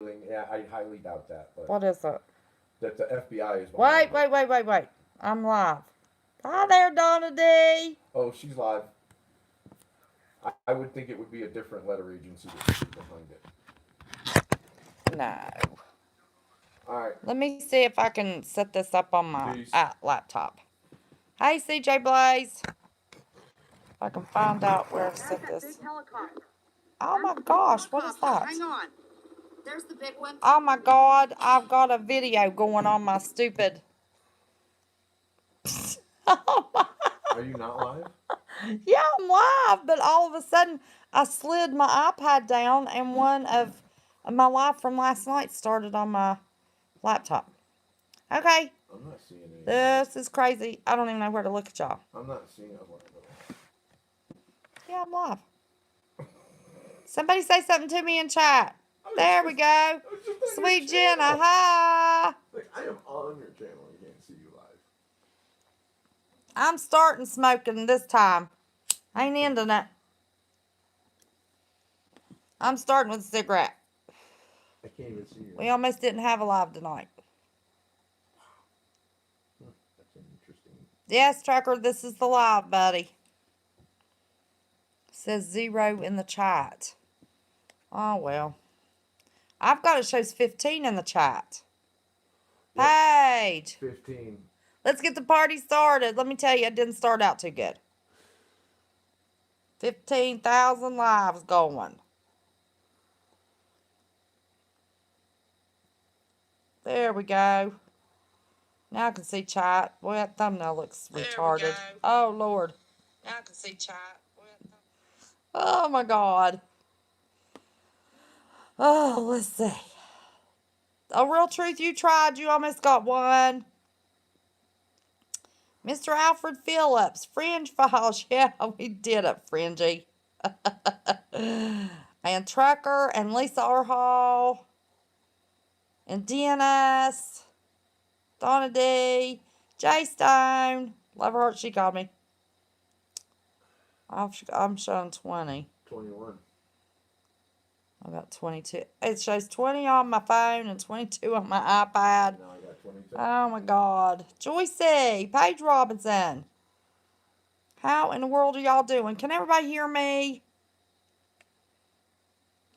Yeah, I highly doubt that, but What is it? that the FBI is behind Wait, it. wait, wait, wait, wait. I'm live. Hi there, Donna D. Oh, she's live. I would think it would be a different letter agency that would be behind it. No. All right, Let me see if I can set this up on my peace. laptop. Hey, CJ Blaze. If I can find out where to set this. Oh my gosh, what is that? Hang on. There's the big one. Oh my god, I've got a video going on my stupid. Are you not live? Yeah, I'm live, but all of a sudden I slid my iPad down and one of my live from last night started on my laptop. Okay, I'm not seeing any live. this is crazy. I don't even know where to look at y'all. I'm not seeing a live at all. Yeah, I'm live. Somebody say something to me in chat. There we go. I was just on your Sweet Jenna, channel. hi. Like, I am on your channel. I can't see you live. I'm starting smoking this time. I ain't ending it. I'm starting with a cigarette. I can't even see you. We almost didn't have a live tonight. That's interesting. Yes, Trucker, this is the live, buddy. Says 0 in the chat. Oh, well. I've got it shows 15 in the chat. Yep. Paige. 15. Let's get the party started. Let me tell you, it didn't start out too good. 15,000 lives going. There we go. Now I can see chat. Boy, that thumbnail looks retarded. Oh, Lord. Now I can see chat. Oh, my God. Oh, let's see. A real truth, you tried. You almost got one. Mr. Alfred Phillips, Fringe Files. Yeah, we did it, Fringy. And Trucker and Lisa Arhall. And DNS. Donna D. J Stone. Love her heart, she called me. I'm showing 20. 21. I got 22. It shows 20 on my phone and 22 on my iPad. Now I got 22. Oh my God. Joycey, Paige Robinson. How in the world are y'all doing? Can everybody hear me?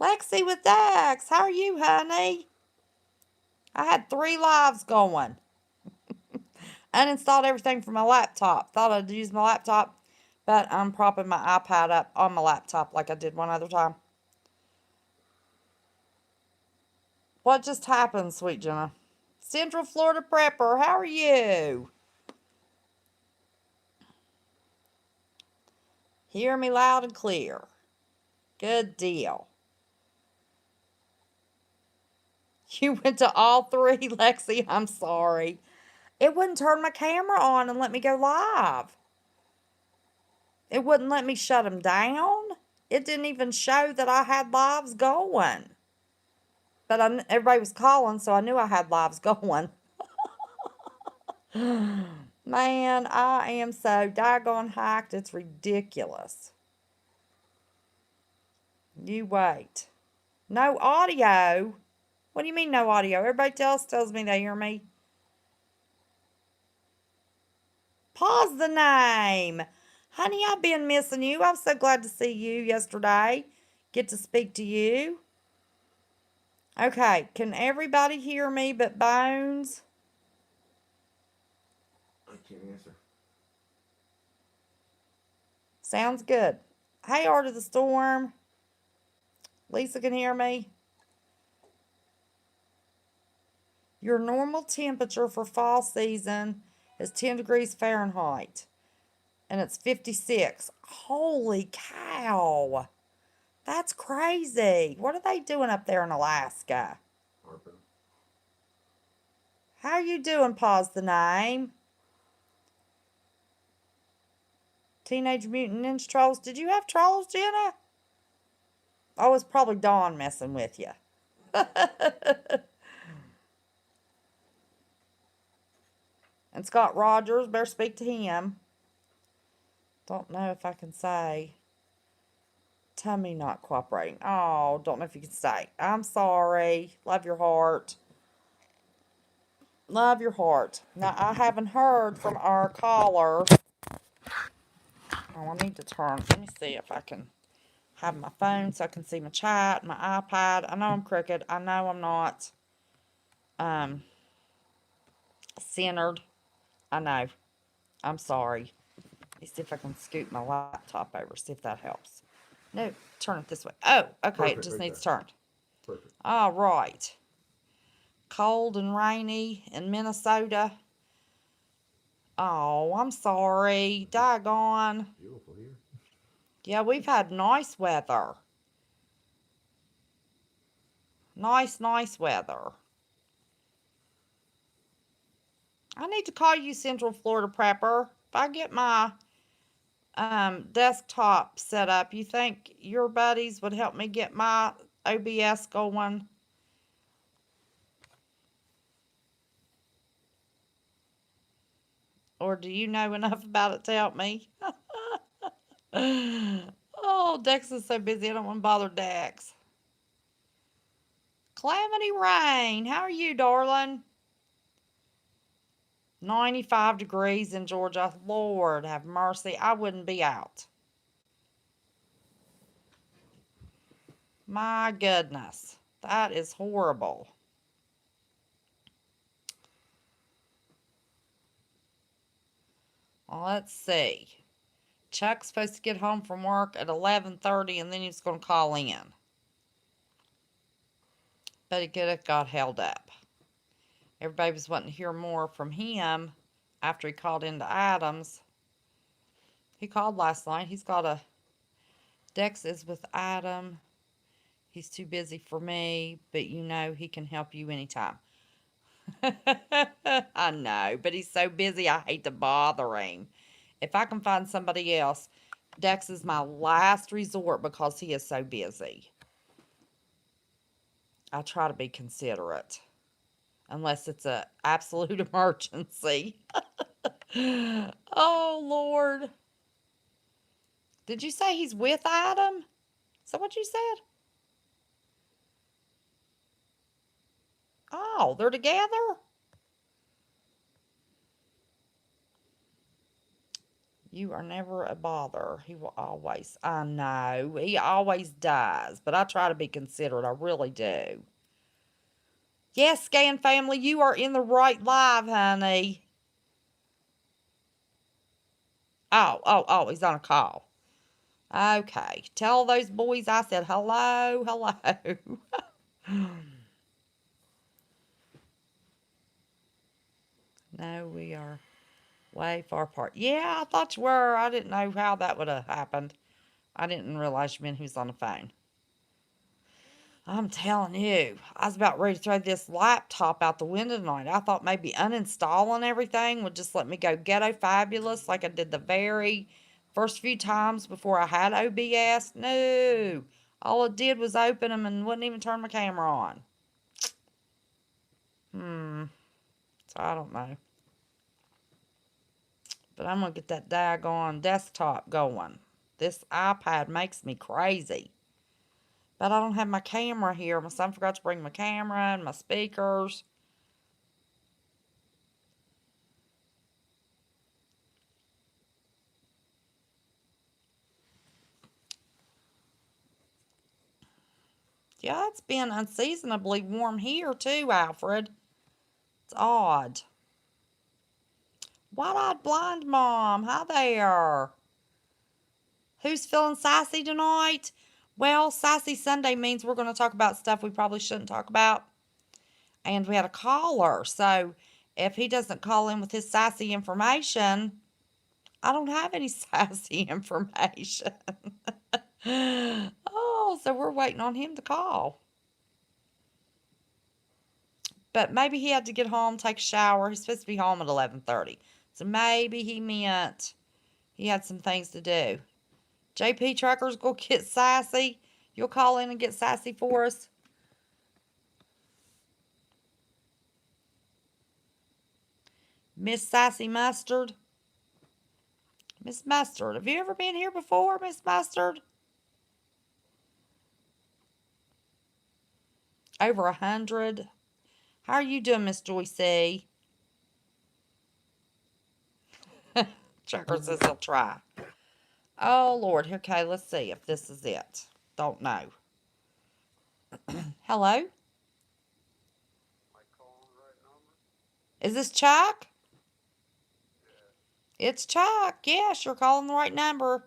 Lexi with Dax, how are you, honey? I had 3 lives going. Uninstalled everything from my laptop. Thought I'd use my laptop, but I'm propping my iPad up on my laptop like I did one other time. What just happened, sweet Jenna? Central Florida Prepper, how are you? Hear me loud and clear. Good deal. You went to all 3, Lexi. I'm sorry. It wouldn't turn my camera on and let me go live. It wouldn't let me shut them down. It didn't even show that I had lives going. But everybody was calling, so I knew I had lives going. Man, I am so daggone hacked. It's ridiculous. You wait. No audio? What do you mean no audio? Everybody else tells me they hear me. Pause the name. Honey, I've been missing you. I'm so glad to see you yesterday. Get to speak to you. Okay, can everybody hear me but Bones? I can't answer. Sounds good. Hey, Art of the Storm. Lisa can hear me. Your normal temperature for fall season is 10 degrees Fahrenheit. And it's 56. Holy cow. That's crazy. What are they doing up there in Alaska? Harping. How are you doing, pause the name? Teenage Mutant Ninja Trolls. Did you have trolls, Jenna? Oh, it's probably Dawn messing with you. And Scott Rogers, better speak to him. Don't know if I can say. Tummy not cooperating. Oh, don't know if you can stay. I'm sorry. Love your heart. Love your heart. Now, I haven't heard from our caller. Oh, I need to turn. Let me see if I can have my phone so I can see my chat, my iPad. I know I'm crooked. I know I'm not centered. I know. I'm sorry. Let me see if I can scoot my laptop over, see if that helps. No, turn it this way. Oh, okay, it Perfect, just right needs there. turned. Perfect. All right. Cold and rainy in Minnesota. Oh, I'm sorry. Daggone. Beautiful here. Yeah, we've had nice weather. Nice weather. I need to call you, Central Florida Prepper. If I get my desktop set up, you think your buddies would help me get my OBS going? Or do you know enough about it to help me? Oh, Dex is so busy. I don't want to bother Dex. Calamity Rain, how are you, darling? 95 degrees in Georgia. Lord have mercy. I wouldn't be out. My goodness. That is horrible. Well, let's see. Chuck's supposed to get home from work at 11:30 and then he's going to call in. But he could have got held up. Everybody was wanting to hear more from him after he called into Adams. He called last night. He's got a Dex is with Adam. He's too busy for me, but you know he can help you anytime. I know, but he's so busy I hate to bother him. If I can find somebody else, Dex is my last resort because he is so busy. I try to be considerate. Unless it's an absolute emergency. Oh, Lord. Did you say he's with Adam? Is that what you said? Oh, they're together? You are never a bother. He will always. I know. He always does. But I try to be considerate. I really do. Yes, Scan family, you are in the right live, honey. Oh, he's on a call. Okay. Tell those boys I said hello, hello. No, we are way far apart. Yeah, I thought you were. I didn't know how that would have happened. I didn't realize you meant he was on the phone. I'm telling you, I was about ready to throw this laptop out the window tonight. I thought maybe uninstalling everything would just let me go ghetto fabulous like I did the very first few times before I had OBS. No, all it did was open them and wouldn't even turn my camera on. So I don't know. But I'm going to get that daggone desktop going. This iPad makes me crazy. But I don't have my camera here. My son forgot to bring my camera and my speakers. Yeah, it's been unseasonably warm here too, Alfred. It's odd. White-eyed blind mom, hi there. Who's feeling sassy tonight? Well, Sassy Sunday means we're going to talk about stuff we probably shouldn't talk about. And we had a caller, so if he doesn't call in with his sassy information, I don't have any sassy information. Oh, so we're waiting on him to call. But maybe he had to get home, take a shower. He's supposed to be home at 11:30. So maybe he meant he had some things to do. JP Truckers, go get sassy. You'll call in and get sassy for us. Miss Sassy Mustard. Miss Mustard, have you ever been here before, Miss Mustard? Over 100. How are you doing, Miss Joycey? Trucker says he'll try. Oh, Lord. Okay, let's see if this is it. Don't know. Hello? Is this Chuck? It's Chuck. Yes, you're calling the right number.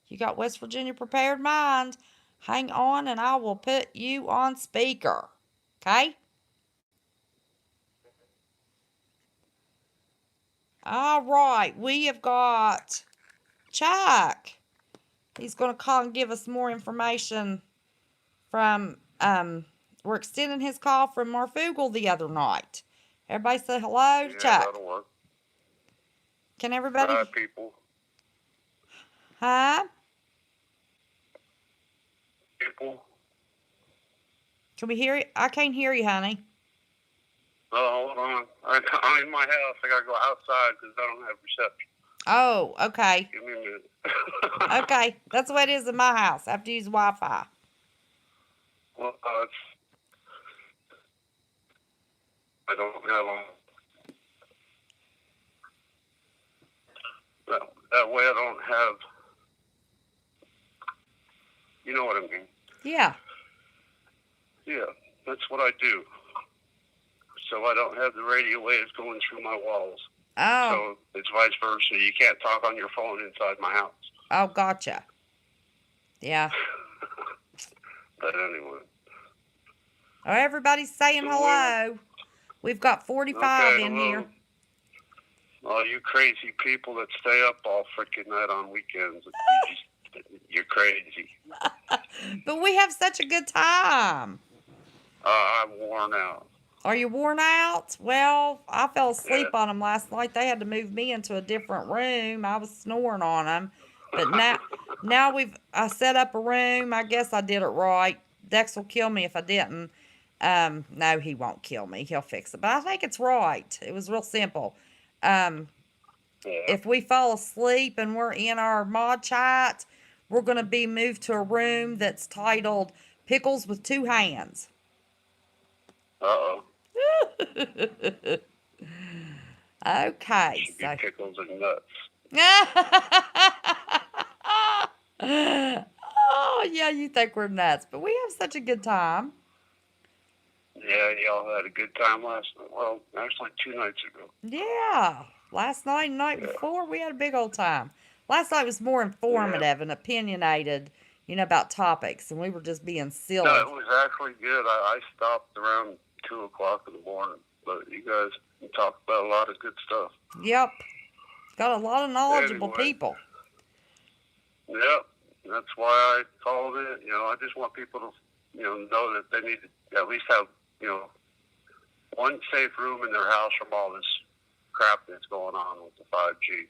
You got West Virginia Prepared Mind. Hang on and I will put you on speaker. Okay? All right. We have got Chuck. He's going to call and give us more information from, we're extending his call from Marfoogle the other night. Everybody say hello to Chuck. That'll work. Can everybody? Hi, people. Huh? People. Can we hear you? I can't hear you, honey. Oh, hold on. I'm in my house. I gotta go outside because I don't have reception. Oh, okay. Give me a minute. Okay. That's the way it is in my house. I have to use Wi-Fi. Well, I don't have that way I don't have. You know what I mean? Yeah. Yeah, that's what I do. So I don't have the radio waves going through my walls. Oh. So it's vice versa. You can't talk on your phone inside my house. Oh, gotcha. Yeah. But anyway. Oh, everybody's saying hello. We've got 45 Okay, in hello. here. All you crazy people that stay up all freaking night on weekends, you're crazy. But we have such a good time. I'm worn out. Are you worn out? Well, I fell asleep on them last night. They had to move me into a different room. I was snoring on them. But now I set up a room. I guess I did it right. Dex will kill me if I didn't. No, he won't kill me. He'll fix it. But I think it's right. It was real simple. If we fall asleep and we're in our mod chat, we're going to be moved to a room that's titled Pickles with Two Hands. Uh-oh. Okay. Should be pickles and nuts. Oh, yeah, you think we're nuts, but we have such a good time. Yeah, y'all had a good time last night. Well, actually 2 nights ago. Yeah. Last night and night before, we had a big old time. Last night was more informative and opinionated, about topics, and we were just being silly. No, it was actually good. I stopped around 2 o'clock in the morning, but you guys talked about a lot of good stuff. Yep. Got a lot of knowledgeable people. Yep. That's why I called it. I just want people to, know that they need to at least have, one safe room in their house from all this crap that's going on with the 5G.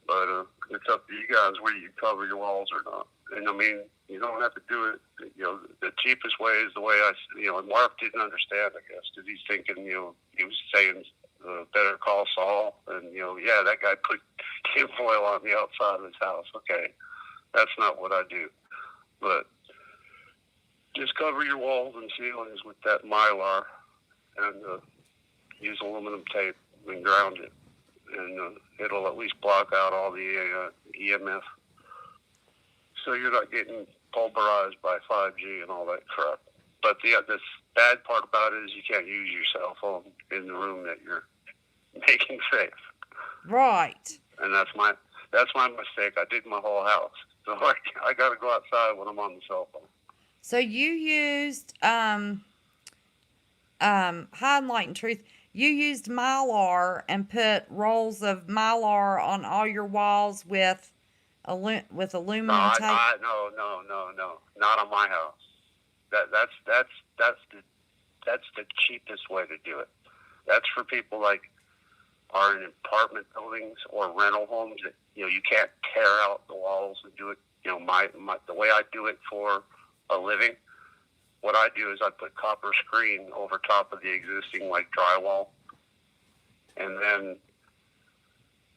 But it's up to you guys whether you cover your walls or not. And I mean, you don't have to do it. The cheapest way is the way and Mark didn't understand, I guess, because he's thinking, he was saying better call Saul, and that guy put tinfoil on the outside of his house. Okay, that's not what I do. But just cover your walls and ceilings with that Mylar, and use aluminum tape and ground it, and it'll at least block out all the EMF. So you're not getting pulverized by 5G and all that crap. But the bad part about it is you can't use your cell phone in the room that you're making safe. Right. And that's my mistake. I did my whole house. So I got to go outside when I'm on the cell phone. So you used High and Light and Truth. You used Mylar and put rolls of Mylar on all your walls with aluminum tape. No, not on my house. That's the cheapest way to do it. That's for people like are in apartment buildings or rental homes that you can't tear out the walls and do it. The way I do it for a living, what I do is I put copper screen over top of the existing drywall, and then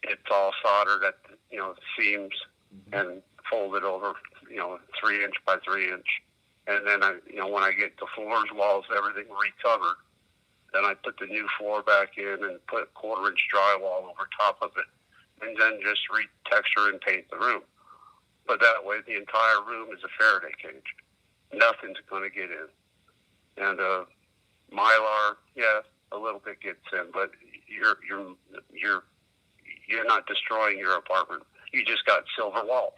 it's all soldered at the seams and folded over 3 inch by 3 inch and then when I get the floors, walls, everything recovered, then I put the new floor back in and put 1/4-inch drywall over top of it, and then just retexture and paint the room. But that way, the entire room is a Faraday cage. Nothing's going to get in. And Mylar, yeah, a little bit gets in, but you're not destroying your apartment. You just got silver walls,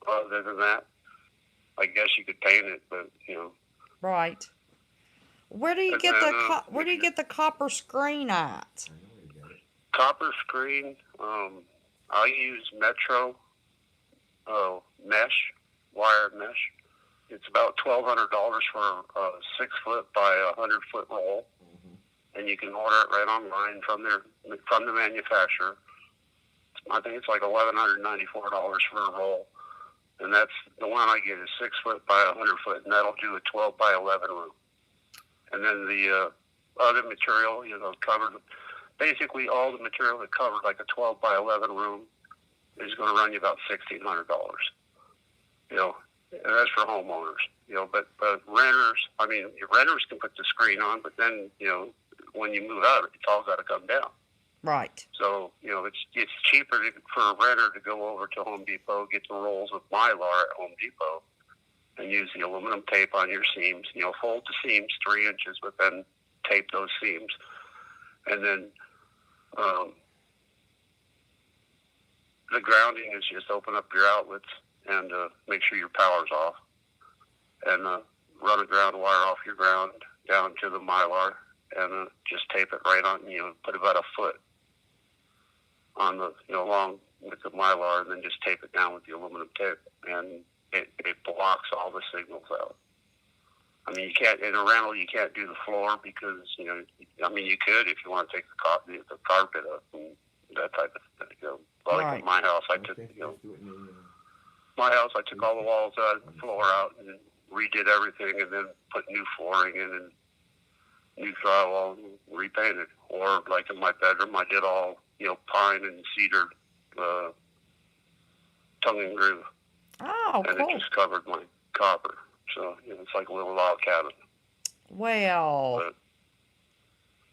Other than that, I guess you could paint it, but Right. Where do you And get then, where do you get the copper screen at? copper screen. I use Metro mesh, wire mesh. It's about $1,200 for a 6-foot by 100-foot roll, and you can order it right online from the manufacturer. I think it's like $1,194 for a roll, and that's the one I get is 6-foot by 100-foot, and that'll do a 12 by 11 room. And then the other material, covered. Basically, all the material that covered like a 12 by 11 room is going to run you about $1,600. And that's for homeowners. But renters, your renters can put the screen on, but then when you move out, it's all got to come down. Right. So it's cheaper for a renter to go over to Home Depot, get the rolls of Mylar at Home Depot, and use the aluminum tape on your seams. Fold the seams 3 inches, but then tape those seams, and then the grounding is just open up your outlets and make sure your power's off, and run a ground wire off your ground down to the Mylar, and just tape it right on. Put about a foot on the along with the Mylar, and then just tape it down with the aluminum tape, and it blocks all the signals out. You can't in a rental. You can't do the floor because you could if you want to take the carpet up and that type of thing. Like Right. at my house, I took I took all the walls out, the floor out, and redid everything, and then put new flooring in and new drywall and repainted. Or like in my bedroom, I did all pine and cedar tongue and groove, Oh, and cool. it just covered my copper. So it's like a little log cabin. Well,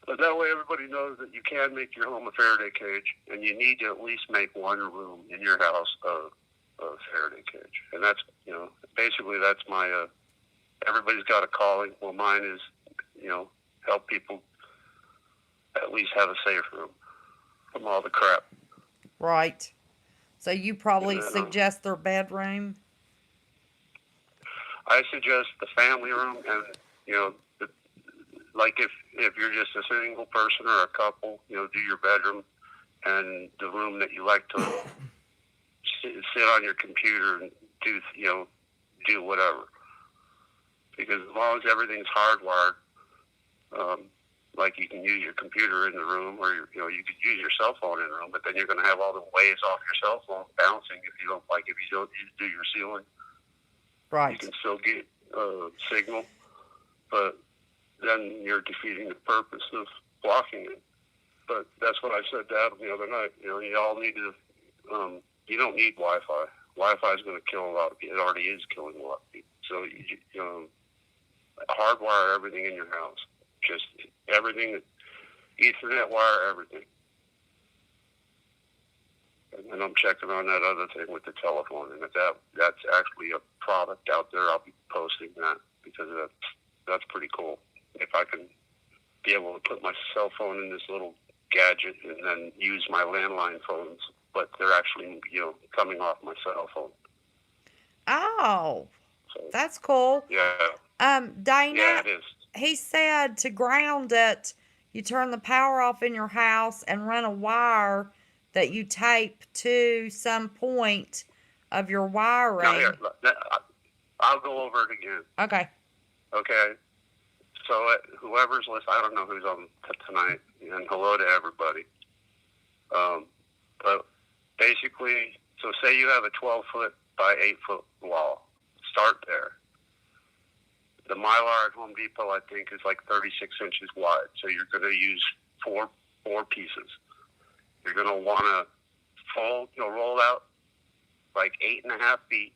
But that way everybody knows that you can make your home a Faraday cage, and you need to at least make one room in your house a Faraday cage. And that's, basically that's my, everybody's got a calling. Well, mine is, help people at least have a safe room from all the crap. right. So you probably And then, suggest their bedroom? I suggest the family room, and like if you're just a single person or a couple, do your bedroom, and the room that you like to sit on your computer and do whatever. Because as long as everything's hardwired, like you can use your computer in the room, or you could use your cell phone in the room, but then you're going to have all the waves off your cell phone bouncing if you don't do your ceiling. Right. You can still get signal, but then you're defeating the purpose of blocking it. But that's what I said to Adam the other night. You all need to. You don't need Wi-Fi. Wi-Fi is going to kill a lot of people. It already is killing a lot of people. So you hardwire everything in your house. Just everything, Ethernet wire, everything. And then I'm checking on that other thing with the telephone, and if that's actually a product out there, I'll be posting that, because that's pretty cool. If I can be able to put my cell phone in this little gadget and then use my landline phones, but they're actually coming off my cell phone. Oh, So, that's cool. yeah, Dana, yeah, it is. he said to ground it, you turn the power off in your house and run a wire that you tape to some point of your wiring. Now, here, I'll go over it again. Okay. Okay. So whoever's listening, I don't know who's on tonight, and hello to everybody. But basically, so say you have a 12-foot by 8-foot wall. Start there. The Mylar at Home Depot, I think, is like 36 inches wide. So you're going to use four pieces. You're going to want to roll out like 8.5 feet,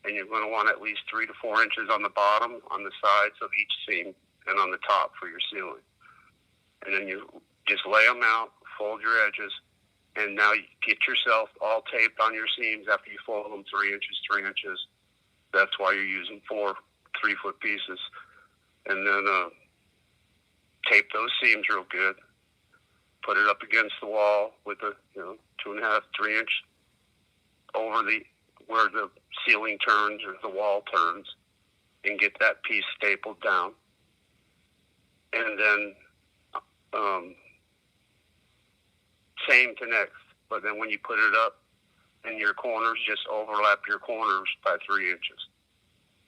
and you're going to want at least 3 to 4 inches on the bottom, on the sides of each seam, and on the top for your ceiling. And then you just lay them out, fold your edges, and now you get yourself all taped on your seams after you fold them 3 inches, 3 inches. That's why you're using 4 3-foot pieces. And then tape those seams real good. Put it up against the wall with a 2.5, 3 inch over where the ceiling turns or the wall turns, and get that piece stapled down. And then same to next, but then when you put it up in your corners, just overlap your corners by 3 inches.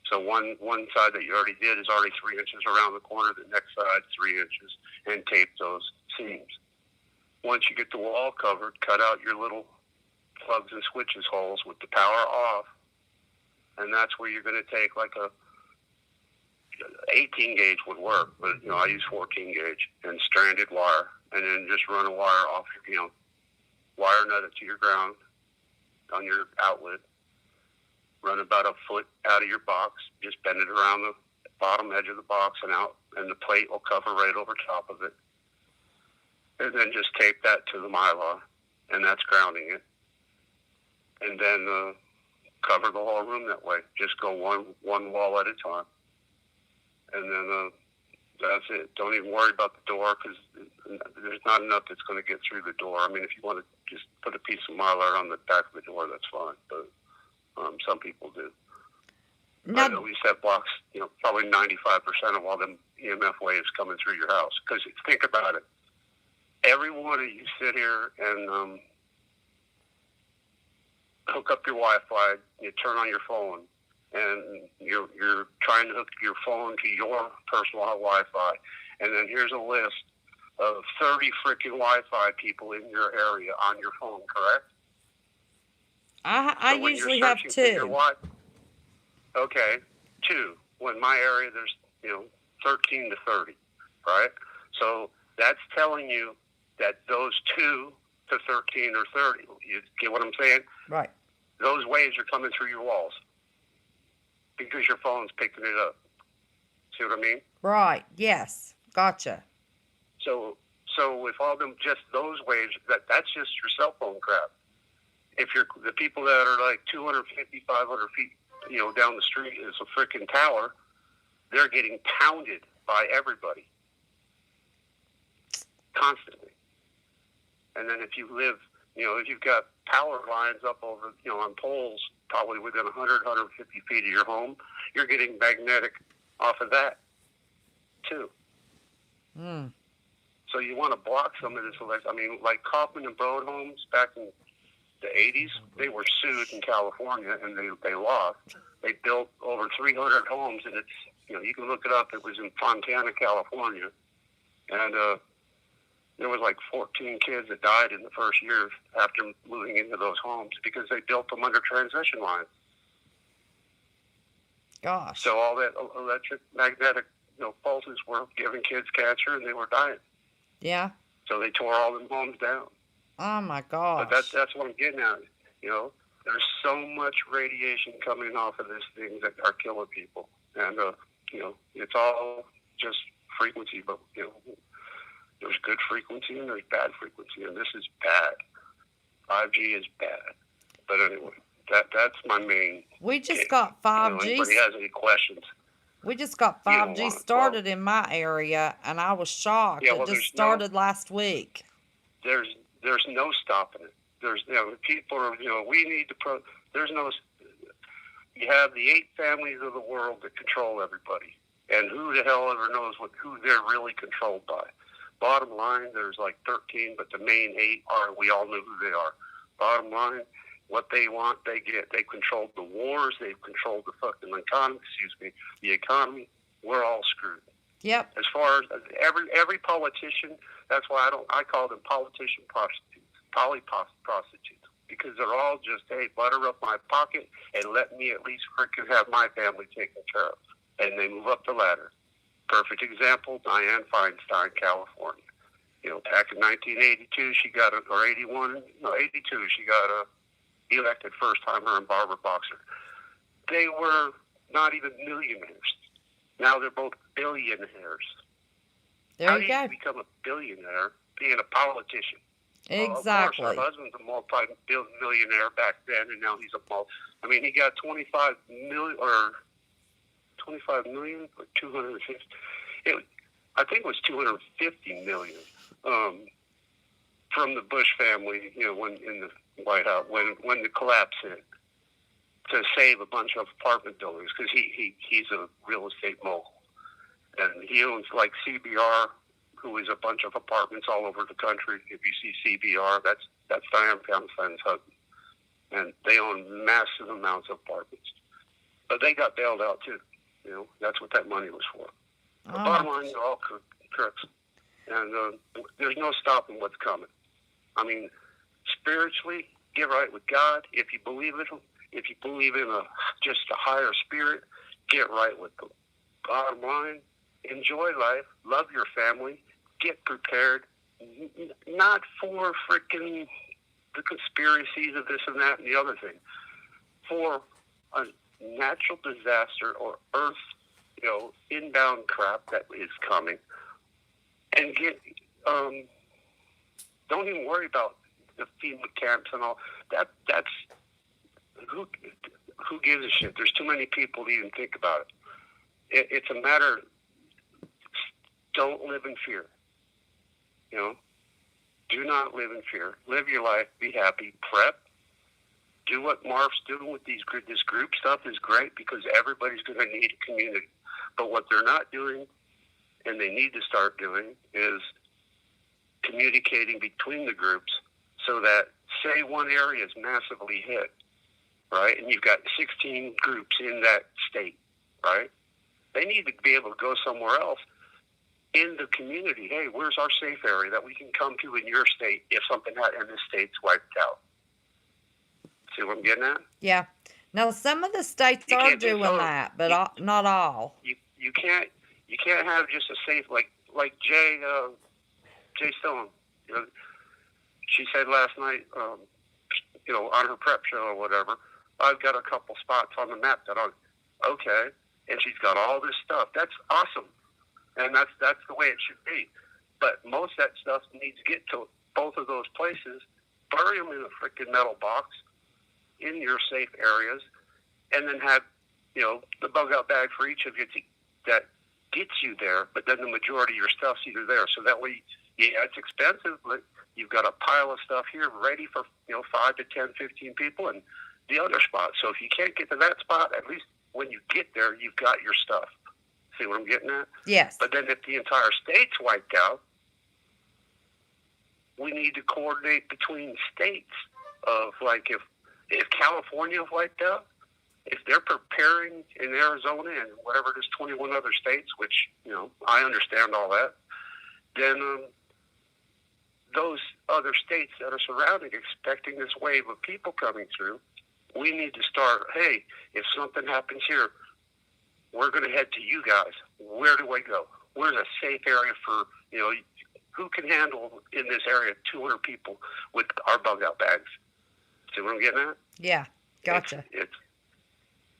So one side that you already did is already 3 inches around the corner. The next side, 3 inches, and tape those seams. Once you get the wall covered, cut out your little plugs and switches holes with the power off, and that's where you're going to take like a 18 gauge would work, but I use 14 gauge and stranded wire, and then just run a wire off, wire nut it to your ground on your outlet. Run about a foot out of your box, just bend it around the bottom edge of the box and out, and the plate will cover right over top of it. And then just tape that to the mylar, and that's grounding it. And then cover the whole room that way. Just go one wall at a time. And then that's it. Don't even worry about the door, because there's not enough that's going to get through the door. I mean, if you want to just put a piece of mylar on the back of the door, that's fine. But some people do. Now, But at least that blocks, probably 95% of all them EMF waves coming through your house. Because think about it. Every one of you sit here and hook up your Wi-Fi, you turn on your phone, and you're trying to hook your phone to your personal Wi-Fi, and then here's a list of 30 freaking Wi-Fi people in your area on your phone, correct? I So when usually you're have searching for your 2. Okay, 2. When my area, there's 13 to 30, right? So that's telling you that those 2 to 13 or 30, you get what I'm saying? Right. Those waves are coming through your walls because your phone's picking it up. See what I mean? Right. Yes. Gotcha. So if all them just those waves, that's just your cell phone crap. If you're the people that are like 250, 500 feet, down the street is a freaking tower, they're getting pounded by everybody constantly. And then if you live, if you've got power lines up over, on poles, probably within 100, 150 feet of your home, you're getting magnetic off of that too. Mm. So you want to block some of this. I mean, like Kaufman and Broad homes back in the 80s, they were sued in California and they lost. They built over 300 homes, and it's, you can look it up. It was in Fontana, California. And there was like 14 kids that died in the first year after moving into those homes because they built them under transmission lines. Gosh. So all that electric magnetic pulses were giving kids cancer, and they were dying. Yeah. So they tore all them homes down. Oh my gosh. But that's what I'm getting at. There's so much radiation coming off of this thing that are killing people, and it's all just frequency. But there's good frequency and there's bad frequency, and this is bad. 5G is bad. But anyway, that's my main. We just got 5G. Anybody has any questions? We just got 5G started in my area, and I was shocked. Yeah, well, it just started last week. There's no stopping it. There's people are we need to there's no. You have the 8 families of the world that control everybody, and who the hell ever knows who they're really controlled by. Bottom line, there's like 13, but the main 8 we all know who they are. Bottom line, what they want, they get. They controlled the wars. They've controlled the fucking economy. The economy. We're all screwed. Yep. As far as every politician, that's why I call them politician prostitutes, prostitutes, because they're all just, hey, butter up my pocket and let me at least freaking have my family taken care of. And they move up the ladder. Perfect example, Dianne Feinstein, California. Back in 1982, she got, or 82, she got elected first time, her and Barbara Boxer. they were not even millionaires. Now they're both billionaires. There How you do go. you become a billionaire being a politician? Exactly. Well, of course, her husband's a multi-millionaire back then, and now he's I mean, he got 25 million or 250. I think it was 250 million from the Bush family. You know, when in the White House, when the collapse hit, to save a bunch of apartment buildings, because he's a real estate mogul, and he owns like CBR, who is a bunch of apartments all over the country. If you see CBR, that's Diane Feinstein's husband, and they own massive amounts of apartments. But they got bailed out too. You know, that's what that money was for. The bottom line, they're all crooks, and there's no stopping what's coming. I mean, spiritually, get right with God. If you believe in just a higher spirit, get right with them. Bottom line, enjoy life, love your family, get prepared, not for freaking the conspiracies of this and that and the other thing, for a natural disaster or earth, inbound crap that is coming, and don't even worry about the FEMA camps and all that. That's who gives a shit. There's too many people to even think about it. It's a matter. Don't live in fear. Do not live in fear. Live your life. Be happy. Prep. Do what Marv's doing with this group stuff is great, because everybody's going to need a community. But what they're not doing, and they need to start doing, is communicating between the groups, so that, say one area is massively hit, right, and you've got 16 groups in that state, right? They need to be able to go somewhere else in the community. Hey, where's our safe area that we can come to in your state if something in this state's wiped out? See what I'm getting at? Yeah. Now, some of the states are doing that, but not all. You can't have just a safe, like Jay Stone. She said last night, on her prep show or whatever, I've got a couple spots on the map that okay, and she's got all this stuff. That's awesome, and that's the way it should be. But most of that stuff needs to get to both of those places. Bury them in a freaking metal box in your safe areas, and then have the bug out bag for each of you that gets you there. But then the majority of your stuff's either there, so that way, yeah, it's expensive, but you've got a pile of stuff here ready for 5 to 10, 15 people, and the other spot. So if you can't get to that spot, at least when you get there, you've got your stuff. See what I'm getting at? Yes. But then if the entire state's wiped out, we need to coordinate between states of, like, if California wiped out, if they're preparing in Arizona and whatever it is, 21 other states, which, I understand all that, then those other states that are surrounding, expecting this wave of people coming through, we need to start, hey, if something happens here, we're going to head to you guys. Where do I go? Where's a safe area for, who can handle in this area 200 people with our bug out bags? See what I'm getting at? Yeah, gotcha.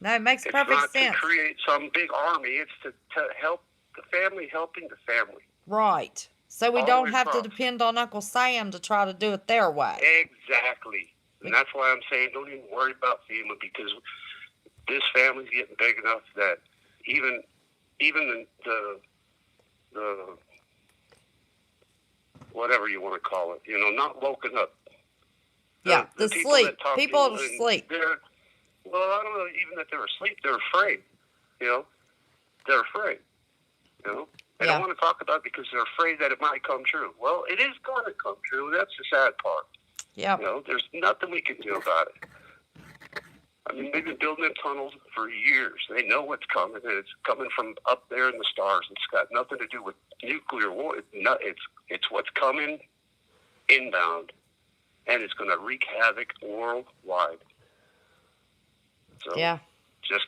No, it makes perfect sense. It's sense. not to create some big army. It's to help the family helping the family. Right. So we don't have to depend on Uncle Sam to try to do it their way. Exactly. And that's why I'm saying don't even worry about FEMA, because this family's getting big enough that even the whatever you want to call it, not woken up. The sleep. People are asleep. Well, I don't know even that they're asleep. They're afraid. They're afraid. They don't want to talk about it because they're afraid that it might come true. Well, it is going to come true. That's the sad part. Yeah. There's nothing we can do about it. I mean, they've been building them tunnels for years. They know what's coming, and it's coming from up there in the stars. It's got nothing to do with nuclear war. It's what's coming inbound, and it's going to wreak havoc worldwide. So, just,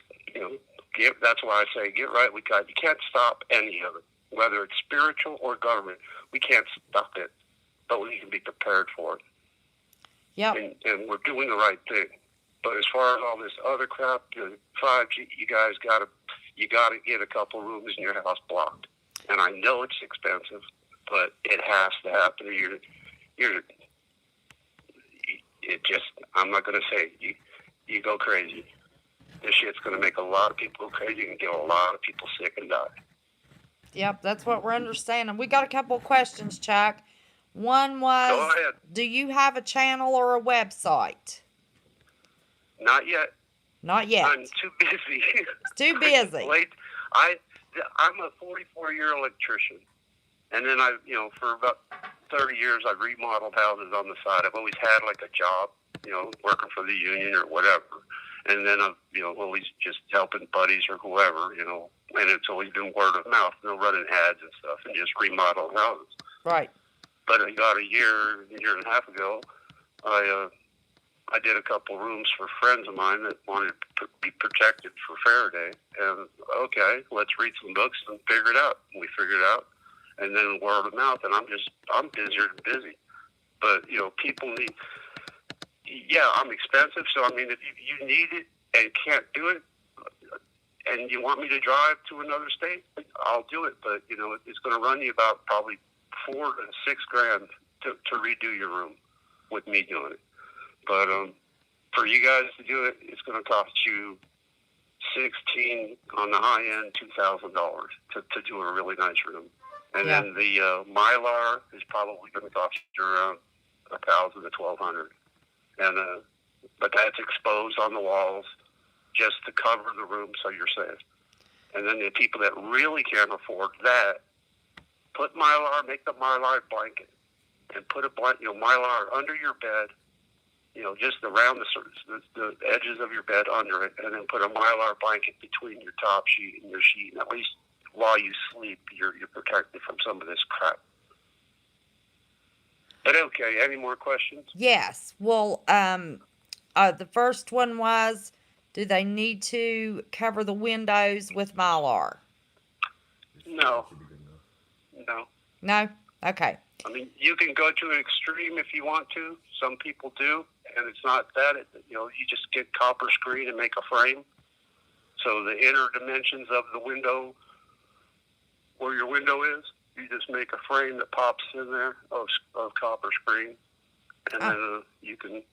that's why I say get right with God. You can't stop any of it, whether it's spiritual or government. We can't stop it, but we can be prepared for it. Yep. And we're doing the right thing. But as far as all this other crap, 5G, you guys gotta get a couple rooms in your house blocked. And I know it's expensive, but it has to happen. I'm not gonna say you go crazy. This shit's gonna make a lot of people go crazy and get a lot of people sick and die. Yep, that's what we're understanding. We got a couple of questions, Chuck. One Go was, ahead. do you have a channel or a website? Not yet. Not yet. I'm too busy. It's too busy. I'm a 44-year electrician, and then for about 30 years I've remodeled houses on the side. I've always had like a job, working for the union or whatever, and then I've always just helping buddies or whoever, and it's always been word of mouth, running ads and stuff, and just remodeling houses. Right. But about a year and a half ago, I did a couple rooms for friends of mine that wanted to be protected for Faraday. And, okay, let's read some books and figure it out. And we figured it out. And then word of mouth, and I'm busier than busy. But, people need, I'm expensive. So, I mean, if you need it and can't do it, and you want me to drive to another state, I'll do it. But, it's going to run you about probably $4,000 to $6,000 to redo your room with me doing it. But for you guys to do it, it's going to cost you $16 on the high end, $2,000 to do a really nice room. And then the Mylar is probably going to cost you around $1,000 to $1,200. And but that's exposed on the walls just to cover the room so you're safe. And then the people that really can't afford that, put Mylar, make the Mylar blanket, and put a Mylar under your bed. Just around the edges of your bed under it, and then put a Mylar blanket between your top sheet and your sheet. And at least while you sleep, you're protected from some of this crap. But okay, any more questions? Yes. Well, the first one was, do they need to cover the windows with Mylar? No. No. No? Okay. I mean, you can go to an extreme if you want to. Some people do, and it's not that. You just get copper screen and make a frame. So the inner dimensions of the window, where your window is, you just make a frame that pops in there of copper screen, and then you can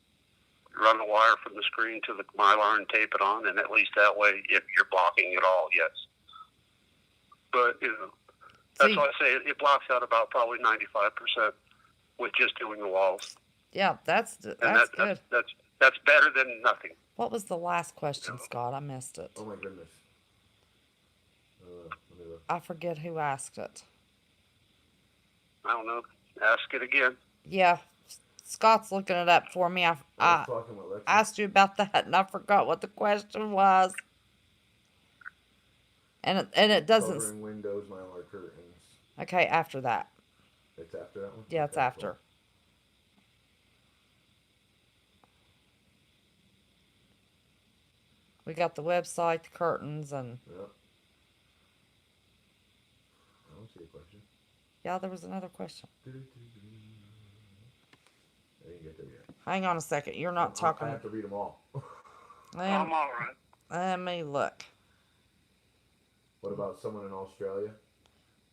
run a wire from the screen to the Mylar and tape it on, and at least that way, if you're blocking it all, yes. But that's why I say it blocks out about probably 95% with just doing the walls. Yeah, that's good. That's better than nothing. What was the last question, Scott? I missed it. Oh my goodness. Let me look. I forget who asked it. I don't know. Ask it again. Yeah, Scott's looking it up for me. I asked you about that, and I forgot what the question was. And it doesn't. Covering windows, Mylar curtains. Okay, after that. It's after that one? Yeah, it's after. We got the website, the curtains, and... Yep. I don't see a question. Yeah, there was another question. I didn't get there yet. Hang on a second. You're not talking... I have to read them all. I'm all right. Let me look. What about someone in Australia?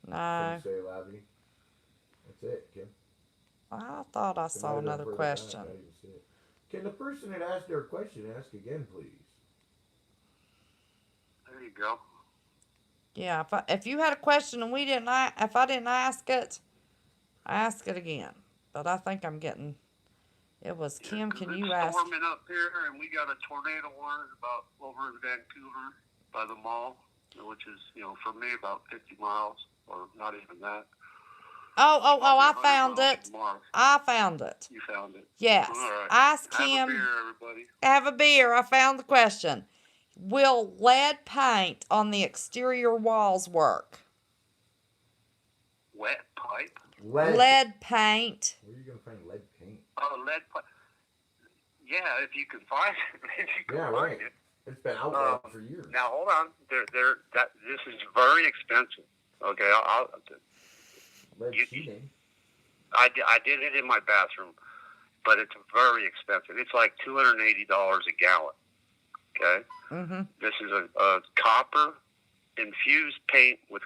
No. Say Lavi. That's it, Kim. I thought I saw another question. I didn't see it. Can the person that asked their question ask again, please? There you go. Yeah, if you had a question and if I didn't ask it, ask it again. But I think I'm getting... It was Kim. Can you ask? It's storming up here, and we got a tornado warning about over in Vancouver by the mall, which is, for me, about 50 miles, or not even that. Oh, I found it. I found it. You found it? Yes. All right. Ask Kim. Have a beer, everybody. Have a beer. I found the question. Will lead paint on the exterior walls work? Wet pipe? Lead paint. Where are you going to find lead paint? Oh, lead pipe. Yeah, if you can find it. Find it. It's been outlawed for years. Now, hold on. This is very expensive. Okay, Lead sheeting. I did it in my bathroom. but it's very expensive. It's like $280 a gallon. Okay, Mm-hmm. this is a copper infused paint with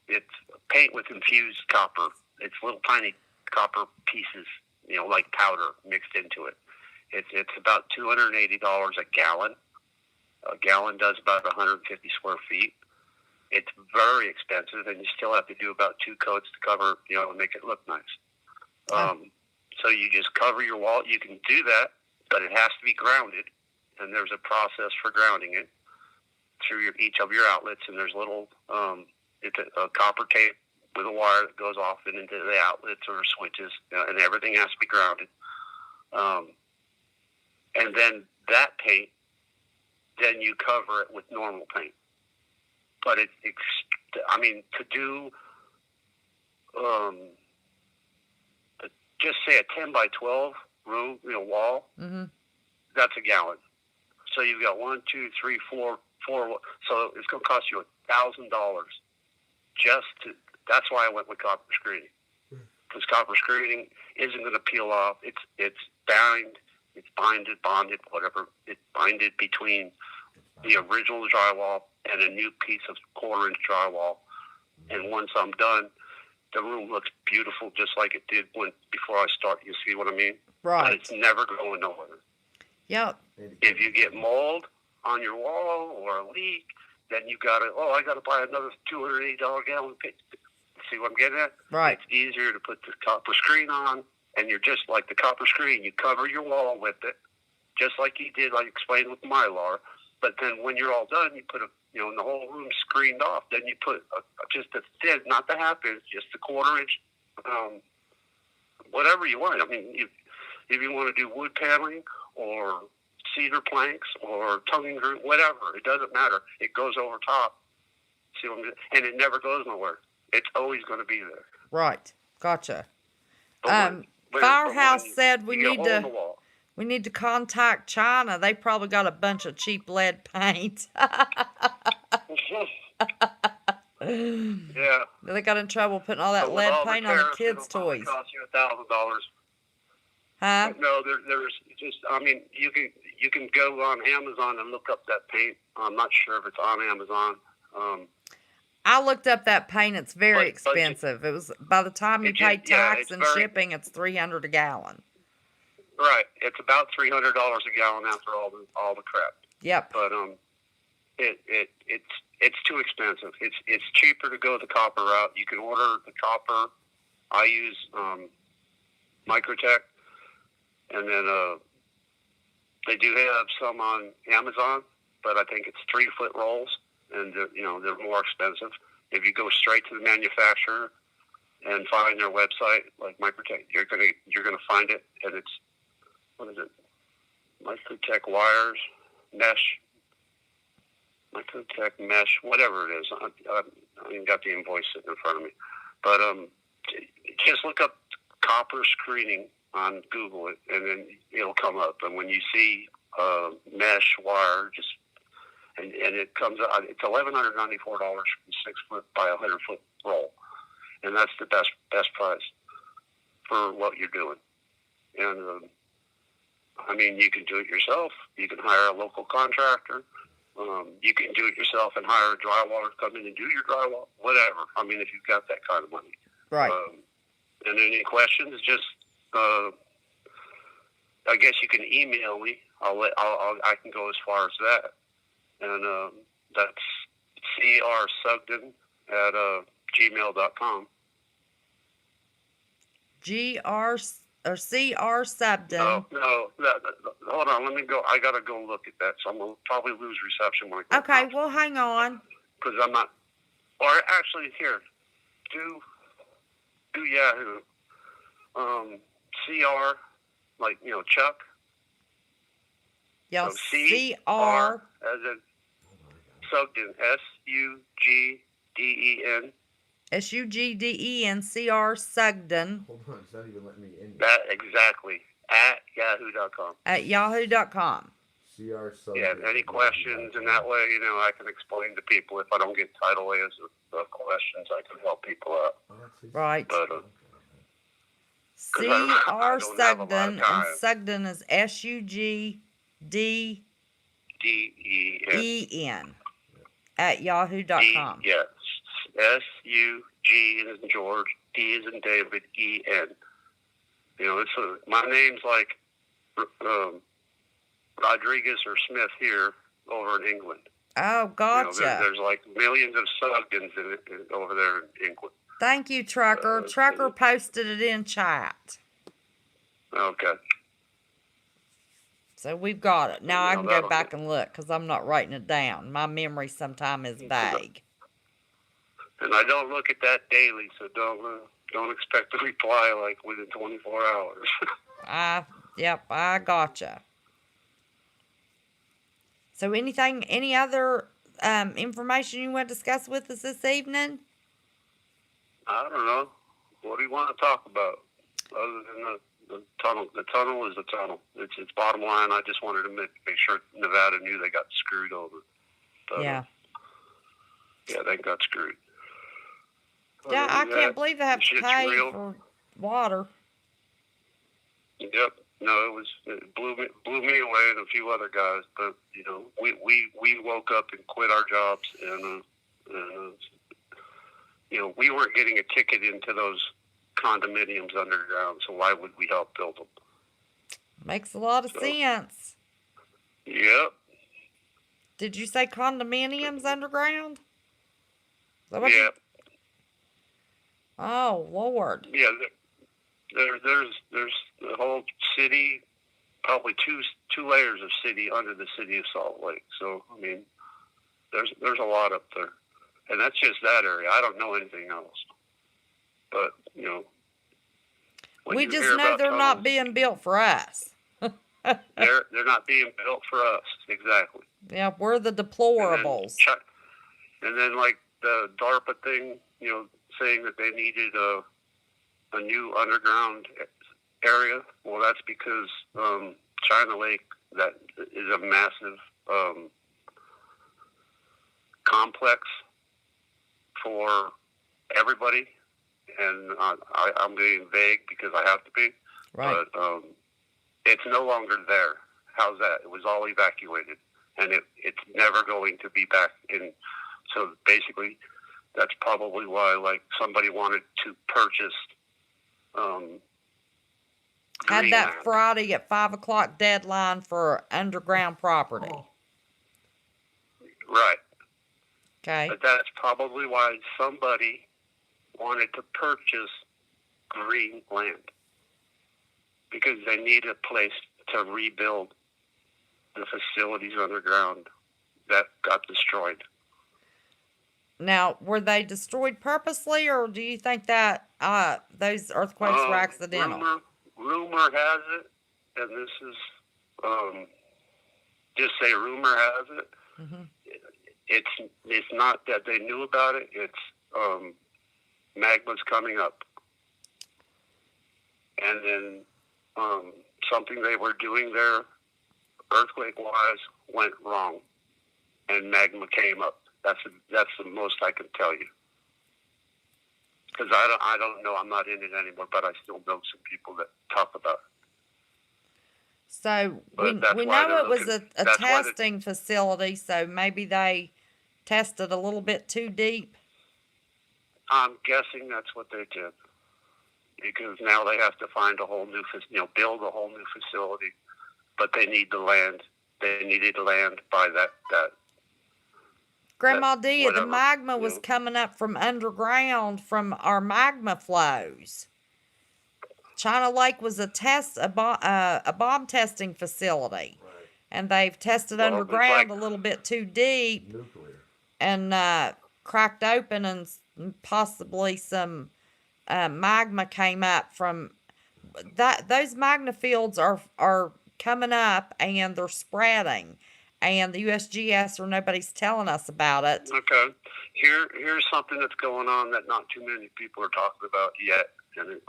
it's paint with infused copper. It's little tiny copper pieces, like powder mixed into it. It's about $280 a gallon. A gallon does about 150 square feet. It's very expensive, and you still have to do about 2 coats to cover, and make it look nice. So you just cover your wall. You can do that, but it has to be grounded, and there's a process for grounding it through each of your outlets. And there's little, it's a copper tape with a wire that goes off and into the outlets or switches, and everything has to be grounded. And then that paint, then you cover it with normal paint. But to do, just say a 10 by 12 room, wall, Mm-hmm. that's a gallon. So you've got 1, 2, 3, 4. So it's going to cost you $1,000 just to. That's why I went with copper screening, because copper screening isn't going to peel off. It's bonded, whatever. It's bonded between the original drywall and a new piece of 1/4-inch drywall. And once I'm done, the room looks beautiful, just like it did before I start. You see what I mean? Right. But it's never going nowhere. Yep. If you get mold on your wall or a leak, then you got to, I got to buy another $280 gallon paint. See what I'm getting at? Right. It's easier to put the copper screen on, and you're just like the copper screen. You cover your wall with it, just like you did, like explained with Mylar. But then when you're all done, you put and the whole room screened off. Then you put just a thin, not the 1/2 inch, just a 1/4 inch, whatever you want. I mean, if you want to do wood paneling or cedar planks or tonguing group, whatever, it doesn't matter. It goes over top. See what I'm saying? And it never goes nowhere. It's always going to be there. Right. Gotcha. But Firehouse said we you get a need hole in the to wall. we need to contact China. They probably got a bunch of cheap lead paint. Yeah. They got in trouble putting all that But with lead all paint on the tariffs, kids' it'll probably toys. cost you $1,000. Huh? No, there's just. I mean, you can go on Amazon and look up that paint. I'm not sure if it's on Amazon. I looked up that paint. It's very But expensive. It was by the time you pay tax and shipping, it's $300 a gallon. Right. It's about $300 a gallon after all the crap. Yep. But it's too expensive. It's cheaper to go the copper route. You can order the copper. I use Microtech, and then they do have some on Amazon, but I think it's 3-foot rolls, and they're more expensive. If you go straight to the manufacturer and find their website, like Microtech, you're gonna find it, and it's, what is it? Microtech wires, mesh, Microtech mesh, whatever it is. I ain't got the invoice sitting in front of me, but just look up copper screening on Google, and then it'll come up. And when you see mesh wire, and it comes out, it's $1,194 for a 6-foot by 100-foot roll, and that's the best price for what you're doing. And I mean, you can do it yourself. You can hire a local contractor. You can do it yourself and hire a drywaller to come in and do your drywall. Whatever. I mean, if you've got that kind of money. Right. And any questions, just I guess you can email me. I can go as far as that. And that's CR Sugden@gmail.com. CR Subden. No, hold on. Let me go. I got to go look at that. So I'm going to probably lose reception when I go. Okay, well, hang on. Because I'm not. Or actually, here, do Yahoo. CR, like, Chuck. Yeah, So CR. As in Sugden, SUGDEN. SUGDEN, CR Sugden. Hold on, it's not even letting me in. That exactly. At yahoo.com. At yahoo.com. CR Sub. Yeah, any questions, and that way, I can explain to people if I don't get tidal waves of questions, I can help people out. Right. But C.R. I don't have a lot of Sugden, and time. Sugden is Sugden D-E-N. at yahoo.com. Yes. S-U-G as in George, D as in David, E-N. You know, my name's like Rodriguez or Smith here over in England. Oh, gotcha. You know, there's like millions of Sugdens over there in England. Thank you, Trucker. Trucker posted it in chat. Okay. So we've got it. Now I can go that'll back and look because I'm not writing it down. My memory sometimes is vague. And I don't look at that daily, so don't expect a reply like within 24 hours. Yep, I gotcha. So any other information you want to discuss with us this evening? I don't know. What do you want to talk about other than the tunnel? The tunnel is the tunnel. It's bottom line. I just wanted to make sure Nevada knew they got screwed over. But, yeah. Yeah, they got screwed. Yeah, I can't believe they have to pay for water. Yep. No, it blew me away and a few other guys. But you know, we woke up and quit our jobs, and you know, we weren't getting a ticket into those condominiums underground. So why would we help build them? Makes a lot of sense. Yep. Did you say condominiums underground? Yeah. Oh, Lord. Yeah, there's the whole city, probably two layers of city under the city of Salt Lake. So I mean, there's a lot up there, and that's just that area. I don't know anything else, but you know, we just know they're not being built for us. they're not being built for us, exactly. Yeah, we're the deplorables. And then like the DARPA thing, you know, saying that they needed a new underground area. Well, that's because China Lake, that is a massive complex for everybody, and I'm being vague because I have to be. Right. But it's no longer there. How's that? It was all evacuated, and it's never going to be back in. So basically, that's probably why, like, somebody wanted to purchase. Had that Greenland. Friday at 5 o'clock deadline for underground property. Right. Okay. But that's probably why somebody wanted to purchase Greenland, because they need a place to rebuild the facilities underground that got destroyed. Now, were they destroyed purposely, or do you think that those earthquakes were accidental? Rumor has it, and this is just say rumor has it. Mm-hmm. It's not that they knew about it. It's magma's coming up, and then something they were doing there, earthquake-wise, went wrong, and magma came up. That's the most I can tell you, because I don't know. I'm not in it anymore, but I still know some people that talk about it. So we know it was a testing facility, so maybe they tested a little bit too deep. I'm guessing that's what they did, because now they have to find a whole new, build a whole new facility, but they need the land. They needed land by that. Grandma D, the magma was coming up from underground from our magma flows. China Lake was a bomb testing facility, right. And they've tested underground a little bit too deep, nuclear, and cracked open, and possibly some magma came up from that. Those magma fields are coming up, and they're spreading. And the USGS, or nobody's telling us about it. Okay. Here's something that's going on that not too many people are talking about yet. And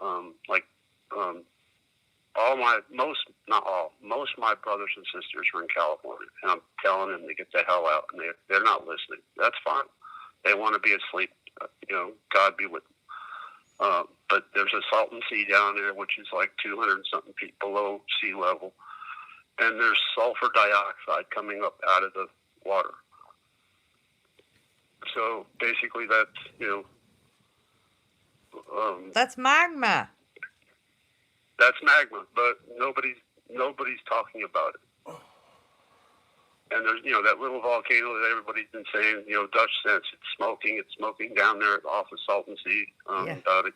most of my brothers and sisters are in California, and I'm telling them to get the hell out, and they're not listening. That's fine. They want to be asleep. God be with them. but there's a Salton Sea down there, which is like 200 and something feet below sea level. And there's sulfur dioxide coming up out of the water. So basically that's, That's magma. that's magma, but nobody's talking about it. And there's, that little volcano that everybody's been saying, Dutch sense, it's smoking down there off of Salton Sea, Yeah. about,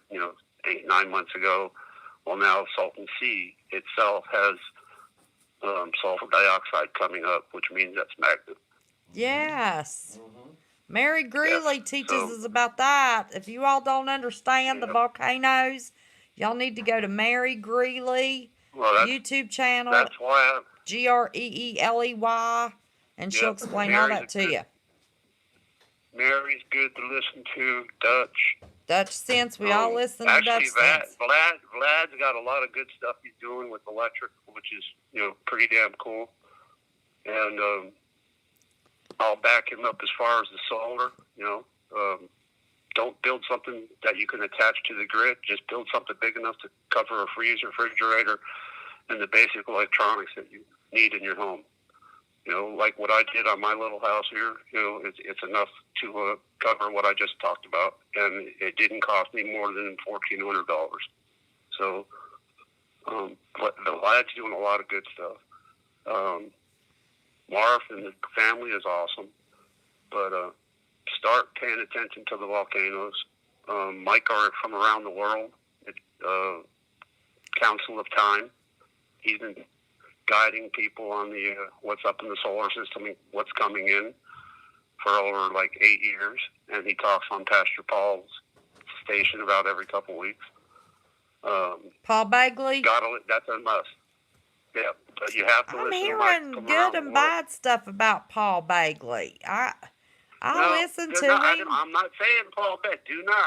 8-9 months ago. Well, now Salton Sea itself has sulfur dioxide coming up, which means that's magma. Yes. Mary Greeley teaches so- us about that. If you all don't understand the volcanoes, y'all need to go to Mary Greeley Well, YouTube channel, that's why Greeley, and she'll Yep. explain all Mary's that to you. Mary's good to listen to. Dutch. Dutch sense, we all listen to Actually, Dutch sense. Vlad's got a lot of good stuff he's doing with electric, which is pretty damn cool. And I'll back him up as far as the solar. Don't build something that you can attach to the grid. Just build something big enough to cover a freezer, refrigerator, and the basic electronics that you need in your home. Like what I did on my little house here, it's enough to cover what I just talked about, and it didn't cost me more than $1,400. So, but the lad's doing a lot of good stuff. Marv and the family is awesome, but start paying attention to the volcanoes. Mike are from around the world. Council of Time. He's been guiding people on the what's up in the solar system and what's coming in for over like 8 years, and he talks on Pastor Paul's station about every couple weeks. Paul Bagley. That's a must. Yeah, but you have to I'm listen to hearing Mike from good around and the world. bad stuff about Paul Bagley. I listen to him. I'm not saying Paul Beck.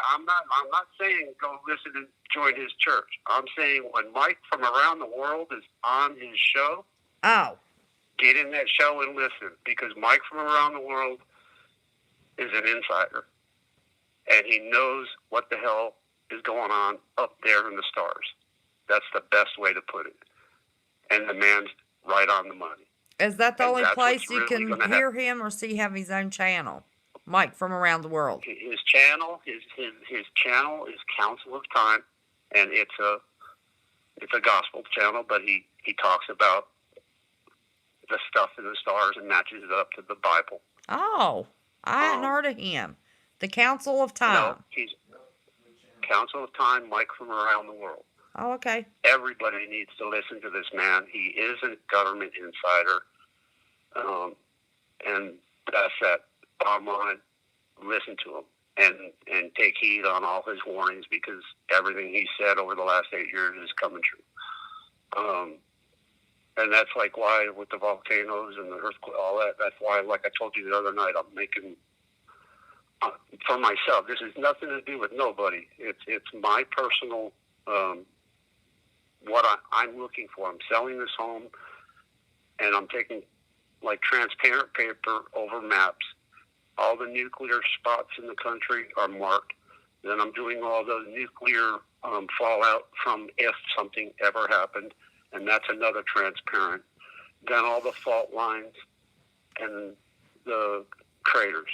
I'm not saying go listen and join his church. I'm saying when Mike from around the world is on his show, get in that show and listen, because Mike from around the world is an insider, and he knows what the hell is going on up there in the stars. That's the best way to put it. And the man's right on the money. Is that the And only that's place what's you really can gonna hear him, or does he have his own channel? Mike from around the world. His channel, his channel is Council of Time, and it's a gospel channel, but he talks about the stuff in the stars and matches it up to the Bible. Oh, I hadn't heard of him. The Council of Time. No, he's Council of Time, Mike from around the world. Oh, okay. Everybody needs to listen to this man. He is a government insider, and that's that. Bottom line, listen to him and take heed on all his warnings, because everything he said over the last 8 years is coming true. And that's like why with the volcanoes and the earthquake, all that. That's why, like I told you the other night, I'm making for myself. This has nothing to do with nobody. It's my personal what I'm looking for. I'm selling this home, and I'm taking like transparent paper over maps. All the nuclear spots in the country are marked. Then I'm doing all the nuclear fallout from if something ever happened, and that's another transparent. Then all the fault lines and the craters,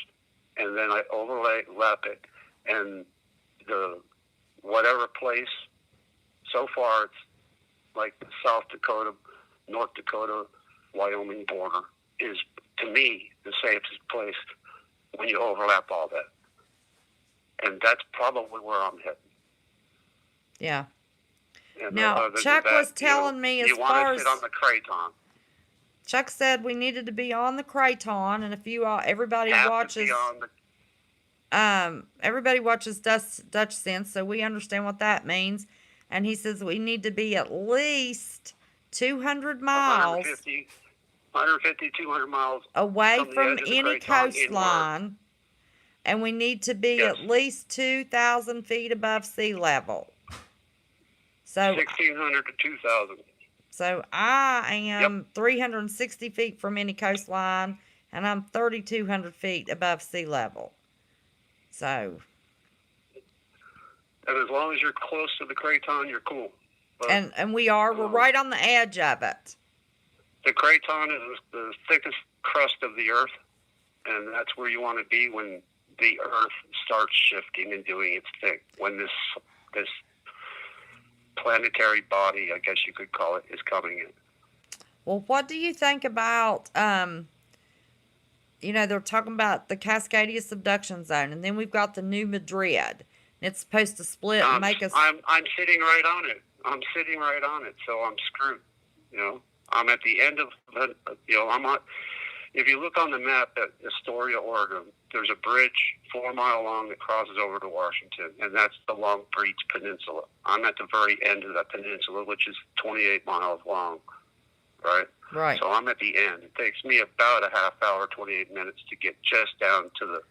and then I overlap it, and the whatever place. So far, it's like the South Dakota, North Dakota, Wyoming border is, to me, the safest place when you overlap all that. And that's probably where I'm heading. Yeah. And Now, other than Chuck that, was telling me as you far want to as sit on the Craton. Chuck said we needed to be on the Craton, and if you all, everybody Have watches, to be on the everybody watches Dutch Sense, so we understand what that means. And he says we need to be at least 200 miles 150, 200 miles away from the from edge of the any Craton inward. coastline, and we need to be Yes. at least 2,000 feet above sea level. So 1,600 to 2,000. So I am 360 feet from any coastline, and I'm 3,200 feet above sea level. So, And that's what you want to be. You want to sit on the Craton. So, 200 miles away from any coastline, and I'm 3,200 feet above sea level. So, I am 3,200 feet above sea level. So, 200 miles away from any coastline, and I'm 3,200 feet above sea level. So, And as long as you're close to the craton, you're cool. But, And we're right on the edge of it. the craton is the thickest crust of the Earth, and that's where you want to be when the Earth starts shifting and doing its thing. When this planetary body, I guess you could call it, is coming in. Well, what do you think about, they're talking about the Cascadia subduction zone, and then we've got the New Madrid. And it's supposed to split and make us. I'm sitting right on it. I'm sitting right on it, so I'm screwed. I'm at the end of I'm on. If you look on the map at Astoria, Oregon, there's a bridge 4 mile long that crosses over to Washington, and that's the Long Beach Peninsula. I'm at the very end of that peninsula, which is 28 miles long, right? Right. So I'm at the end. It takes me about a half hour, 28 minutes to get just down to the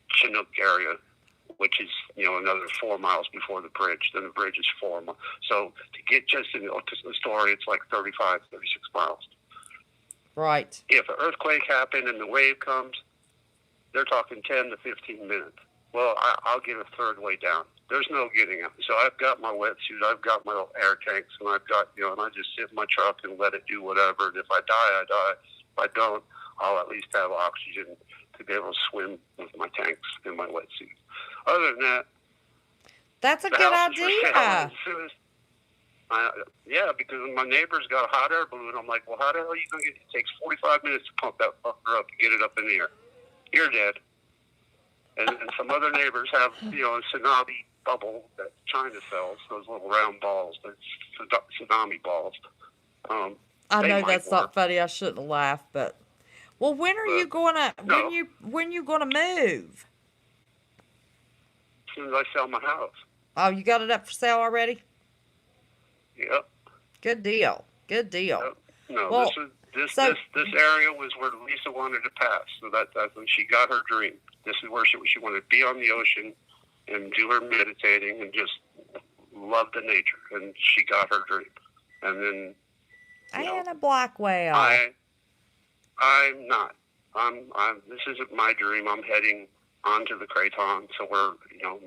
Chinook area, which is, another 4 miles before the bridge. Then the bridge is 4 miles. So to get just to the story, it's like 35, 36 miles. Right. If an earthquake happened and the wave comes, they're talking 10 to 15 minutes. Well, I'll get a third way down. There's no getting out. So I've got my wetsuit, I've got my air tanks, and I've got, and I just sit in my truck and let it do whatever. And if I die, I die. If I don't, I'll at least have oxygen to be able to swim with my tanks and my wetsuit. Other than that, that's a good idea. Yeah, because my neighbor's got a hot air balloon. I'm like, well, how the hell are you going to get it? It takes 45 minutes to pump that fucker up and get it up in the air. You're dead. And some other neighbors have, a tsunami bubble that China sells, those little round balls, the tsunami balls. I know that's not funny. I shouldn't have laughed, but when are you gonna when you gonna move? As soon as I sell my house. Oh, you got it up for sale already? Yep. Good deal. Good deal. Yep. No, well, this area was where Lisa wanted to pass. So that's when she got her dream. This is where she wanted to be on the ocean and do her meditating and just love the nature. And she got her dream. And then and a black whale. I'm not. This isn't my dream. I'm heading onto the craton, so where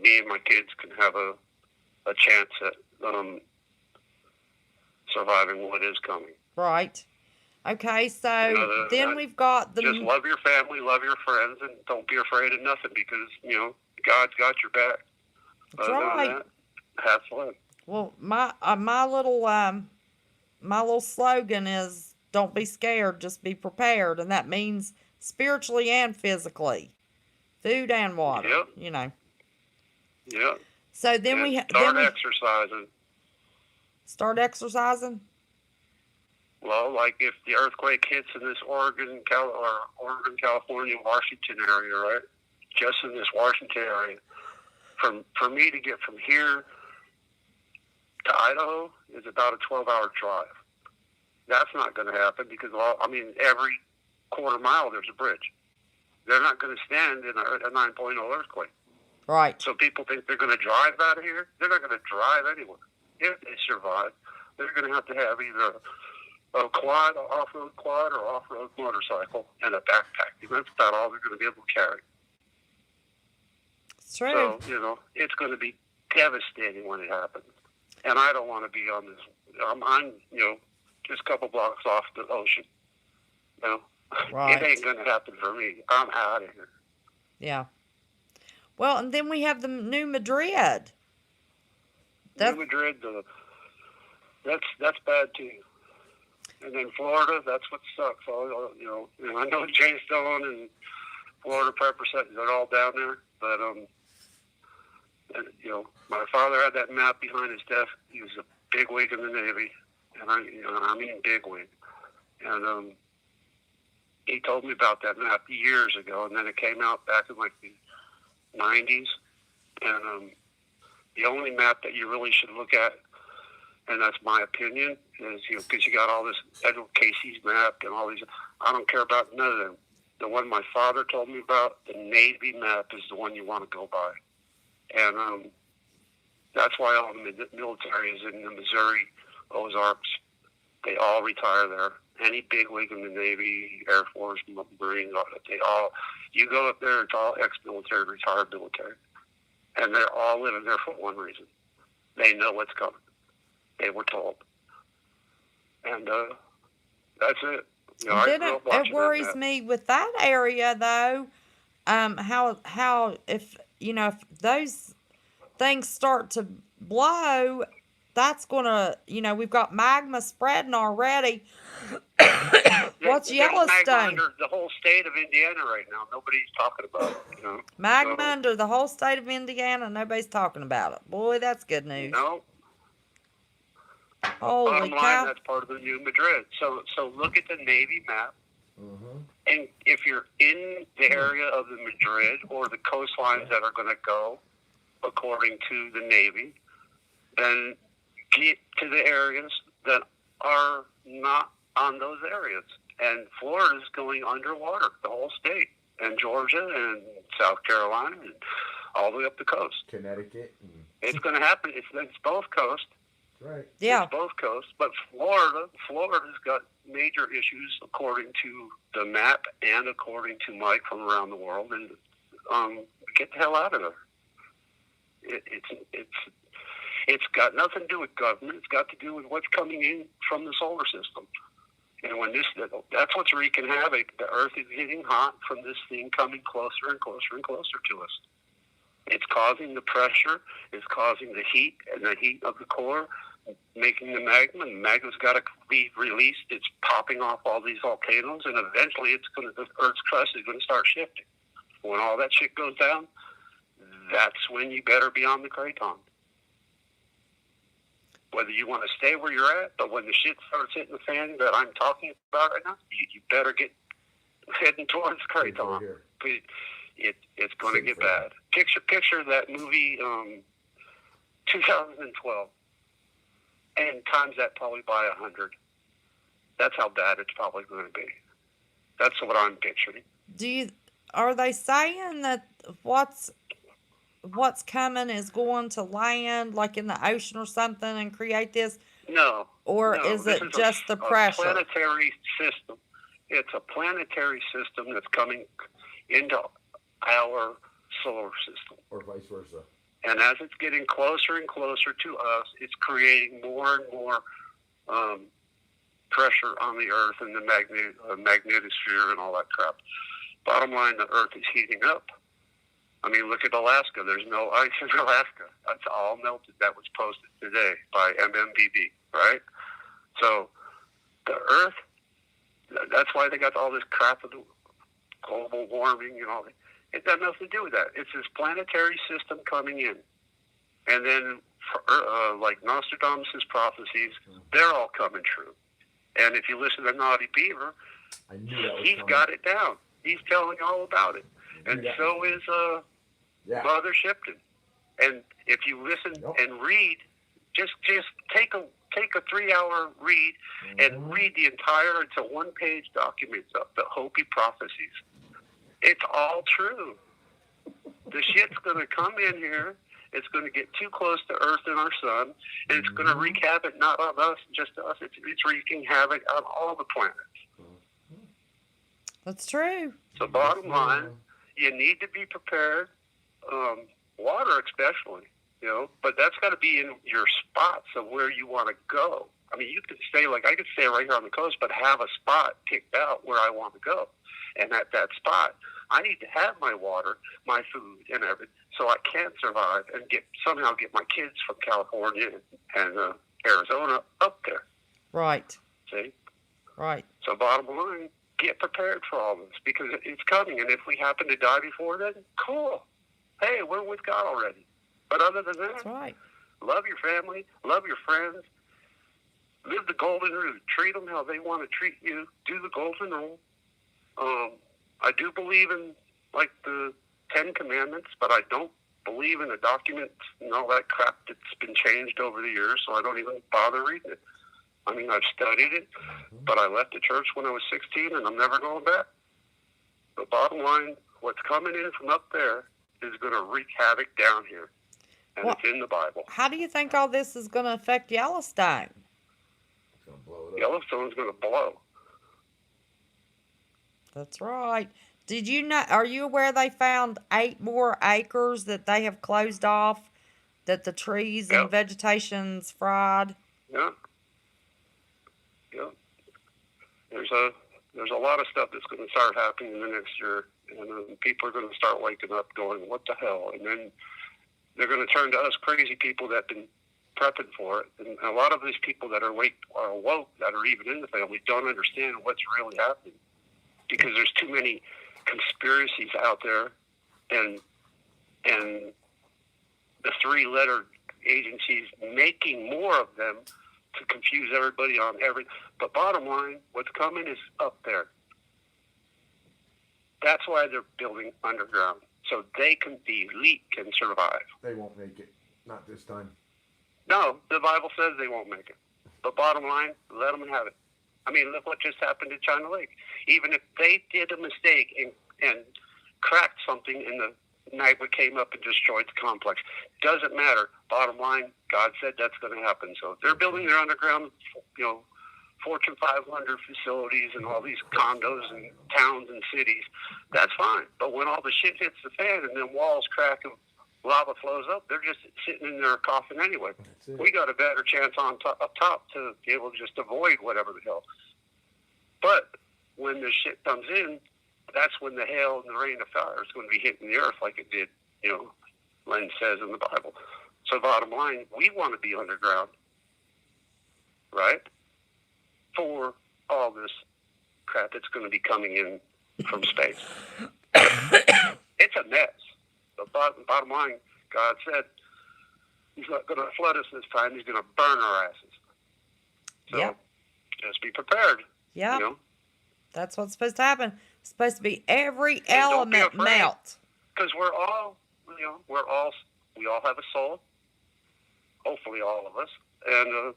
me and my kids can have a chance at surviving what is coming. Right. Okay, so then we've got just love your family, love your friends, and don't be afraid of nothing because God's got your back. That's right. That, have fun. Well, my little slogan is "Don't be scared, just be prepared," and that means spiritually and physically, food and water. Yep. Yep. So then we start exercising. Start exercising. Well, like if the earthquake hits in this Oregon, California, Washington area, right? Just in this Washington area, for me to get from here to Idaho is about a 12-hour drive. That's not going to happen because every quarter mile there's a bridge. They're not going to stand in a 9.0 earthquake. Right. So people think they're going to drive out of here. They're not going to drive anywhere. If they survive, they're going to have either a quad, an off-road quad, or off-road motorcycle, and a backpack. That's about all they're going to be able to carry. It's true. So, it's going to be devastating when it happens. And I don't want to be on this. I'm just a couple blocks off the ocean. Right. It ain't going to happen for me. I'm out of here. Yeah. Well, and then we have the New Madrid. New Madrid, that's bad too. And then Florida, that's what sucks. I know Jay Stone and Florida Pepper Set, they're all down there. But my father had that map behind his desk. He was a bigwig in the Navy, and I mean bigwig. And he told me about that map years ago, and then it came out back in like the 90s. And the only map that you really should look at, and that's my opinion, is because you got all this Edward Casey's map and all these. I don't care about none of them. The one my father told me about, the Navy map, is the one you want to go by, and that's why all the military is in the Missouri Ozarks. They all retire there. Any bigwig in the Navy, Air Force, Marines, you go up there, it's all ex-military, retired military. And they're all living there for one reason. They know what's coming. They were told. And that's it. You know, And I then grew up it watching worries that. me with that area though, how if if those things start to blow, that's gonna we've got magma spreading already. What's There's magma Yellowstone? under the whole state of Indiana right now. Nobody's talking about it, you know. Magma So, under the whole state of Indiana, nobody's talking about it. Boy, that's good news. no. Holy Bottom line, cow. that's part of the new Madrid. So look at the Navy map. Mm-hmm. And if you're in the area of the Madrid or the coastlines that are going to go according to the Navy, then get to the areas that are not on those areas. And Florida's going underwater, the whole state, and Georgia and South Carolina and all the way up the coast. Connecticut. It's going to happen. It's both coasts. Right. Yeah. It's both coasts. But Florida's got major issues according to the map and according to Mike from around the world. And get the hell out of there. It's got nothing to do with government. It's got to do with what's coming in from the solar system. And when that's what's wreaking havoc. The Earth is getting hot from this thing coming closer and closer and closer to us. It's causing the pressure. It's causing the heat, and the heat of the core, making the magma. And the magma's got to be released. It's popping off all these volcanoes, and eventually the Earth's crust is going to start shifting. When all that shit goes down, that's when you better be on the Kraton. Whether you want to stay where you're at, but when the shit starts hitting the fan that I'm talking about right now, you better get heading towards Kraton. It's going to get bad. Picture that movie, 2012, and times that probably by 100. That's how bad it's probably going to be. That's what I'm picturing. Are they saying that what's coming is going to land like in the ocean or something and create this? No. Or no, is it just the pressure? A planetary system. It's a planetary system that's coming into our solar system. Or vice versa. And as it's getting closer and closer to us, it's creating more and more pressure on the Earth and the magnetosphere and all that crap. Bottom line, the Earth is heating up. I mean, look at Alaska. There's no ice in Alaska. That's all melted. That was posted today by MMBB, right? So the Earth, that's why they got all this crap of the global warming and all that. It got nothing to do with that. It's this planetary system coming in. And then, like Nostradamus' prophecies, they're all coming true. And if you listen to Naughty Beaver, he's got it down. He's telling you all about it. And so is Mother Shipton. And if you listen and read, just take a 3-hour read and read the entire, it's a 1-page document of the Hopi prophecies. It's all true. The shit's going to come in here. It's going to get too close to Earth and our sun, and it's going to wreak havoc not on us, just us. It's wreaking havoc on all the planets. That's true. So bottom line, you need to be prepared, water especially, but that's got to be in your spots of where you want to go. I mean, you could stay, I could stay right here on the coast, but have a spot picked out where I want to go. And at that spot, I need to have my water, my food, and everything, so I can survive and somehow get my kids from California and Arizona up there. Right. See? Right. So bottom line, get prepared for all this because it's coming. And if we happen to die before then, cool. Hey, we're with God already. But other than that, that's right. Love your family, love your friends, live the golden rule. Treat them how they want to treat you. Do the golden rule. I do believe in the 10 Commandments, but I don't believe in the documents and all that crap that's been changed over the years, so I don't even bother reading it. I mean, I've studied it, but I left the church when I was 16, and I'm never going back. The bottom line, what's coming in from up there is going to wreak havoc down here, and it's in the Bible. How do you think all this is going to affect Yellowstone? It's going to blow it up. Yellowstone's going to blow. That's right. Did you know? Are you aware they found 8 more acres that they have closed off? That the trees and Yep. vegetation's fried. Yeah. Yeah. There's a lot of stuff that's going to start happening in the next year, and people are going to start waking up, going, "What the hell?" And then they're going to turn to us crazy people that've been prepping for it. And a lot of these people that are woke, that are even in the family, don't understand what's really happening because there's too many conspiracies out there, and the three-letter agencies making more of them to confuse everybody on everything. But bottom line, what's coming is up there. That's why they're building underground, so the elite can survive. They won't make it. Not this time. No, the Bible says they won't make it. But bottom line, let them have it. I mean, look what just happened at China Lake. Even if they did a mistake and cracked something in the magma came up and destroyed the complex, doesn't matter. Bottom line, God said that's going to happen. So if they're building their underground, Fortune 500 facilities and all these condos and towns and cities, that's fine. But when all the shit hits the fan and then walls crack and lava flows up, they're just sitting in their coffin anyway. We got a better chance up top to be able to just avoid whatever the hell. But when the shit comes in, that's when the hail and the rain of fire is going to be hitting the earth like it did, Len says in the Bible. So bottom line, we want to be underground, right? For all this crap that's going to be coming in from space. It's a mess. But bottom line, God said He's not going to flood us this time. He's going to burn our asses. So just be prepared. Yeah. That's what's supposed to happen. It's supposed to be every And element melt. Because we all have a soul. Hopefully all of us. And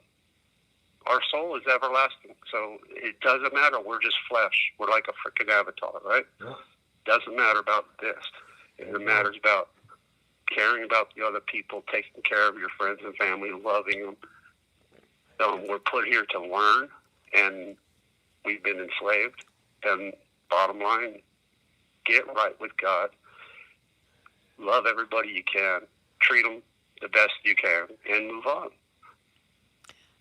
our soul is everlasting. So it doesn't matter. We're just flesh. We're like a freaking avatar, right? Yeah. Doesn't matter about this. It matters about caring about the other people, taking care of your friends and family, loving them. We're put here to learn, and we've been enslaved. And bottom line, get right with God. Love everybody you can. Treat them the best you can, and move on.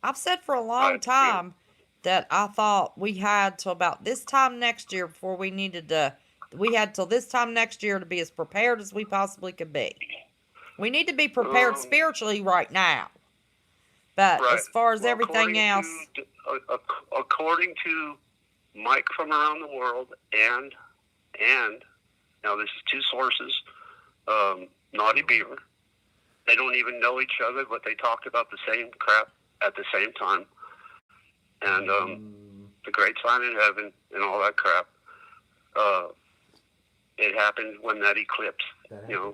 I've said for a long time that I thought we had till about this time next year before we needed to. We had till this time next year to be as prepared as we possibly could be. We need to be prepared spiritually right now. But as far as everything else... According to Mike from around the world and now this is two sources, Naughty Beaver. They don't even know each other, but they talked about the same crap at the same time. And the Great Sign in Heaven and all that crap. It happened when that eclipse,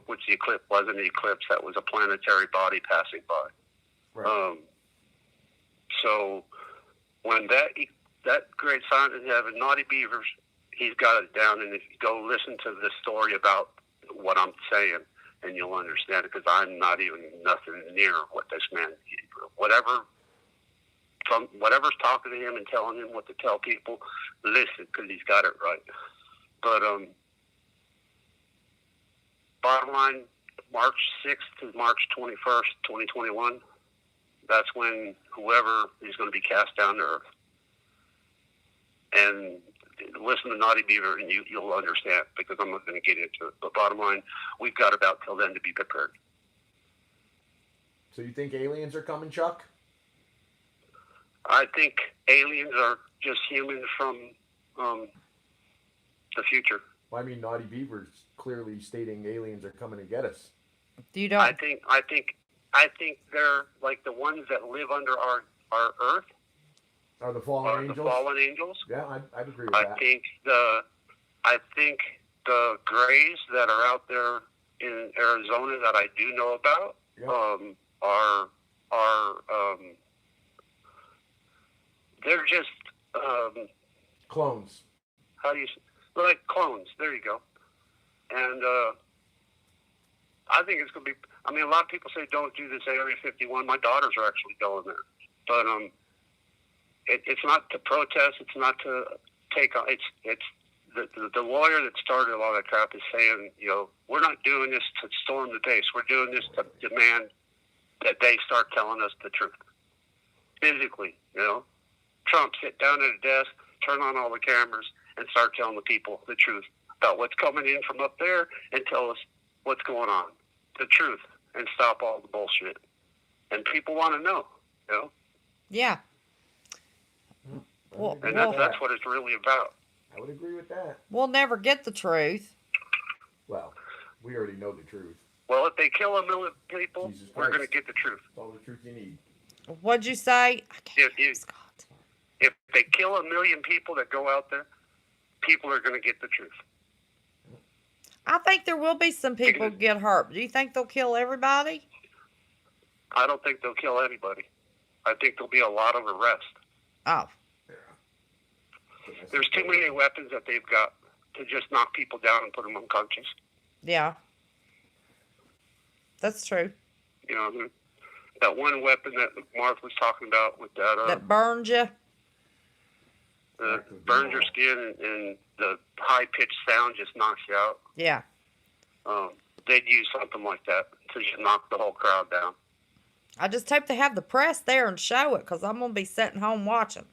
which the eclipse wasn't an eclipse, that was a planetary body passing by. Right. So when that Great Sign in Heaven, Naughty Beavers, he's got it down, and if you go listen to the story about what I'm saying, and you'll understand it, because I'm not even nothing near what this man, whatever's talking to him and telling him what to tell people, listen, because he's got it right. But bottom line, March 6th to March 21st, 2021, that's when whoever is going to be cast down to earth. And listen to Naughty Beaver, and you'll understand, because I'm not going to get into it. But bottom line, we've got about till then to be prepared. So you think aliens are coming, Chuck? I think aliens are just humans from the future. Well, I mean, Naughty Beaver's clearly stating aliens are coming to get us. You don't... I think they're like the ones that live under our earth. Are the fallen angels? The fallen angels. Yeah, I'd agree with that. I think the Greys that are out there in Arizona that I do know about are they're just clones. How do you like clones? There you go. And I think it's going to be. I mean, a lot of people say don't do this Area 51. My daughters are actually going there, but it's not to protest. It's not to take on. It's the lawyer that started a lot of that crap is saying, we're not doing this to storm the base. We're doing this to demand that they start telling us the truth. Physically, Trump sit down at a desk, turn on all the cameras, and start telling the people the truth about what's coming in from up there and tell us what's going on. The truth. And stop all the bullshit. And people want to know, Yeah. I Well, would agree And with that's that. what it's really about. I would agree with that. We'll never get the truth. Well, we already know the truth. Well, if they kill a million people, Jesus we're going to Christ. get the truth. That's all the truth you need. What'd you say? I can't If you- hear Scott. If they kill a million people that go out there, people are going to get the truth. I think there will be some people get hurt. Do you think they'll kill everybody? I don't think they'll kill anybody. I think there'll be a lot of arrests. Oh, Yeah. There's too many weapons that they've got to just knock people down and put them unconscious. yeah. That's true. That one weapon that Mark was talking about with that, That burned you. burns your skin and the high-pitched sound just knocks you out. Yeah. They'd use something like that to just knock the whole crowd down. I just hope they have the press there and show it, because I'm going to be sitting home watching.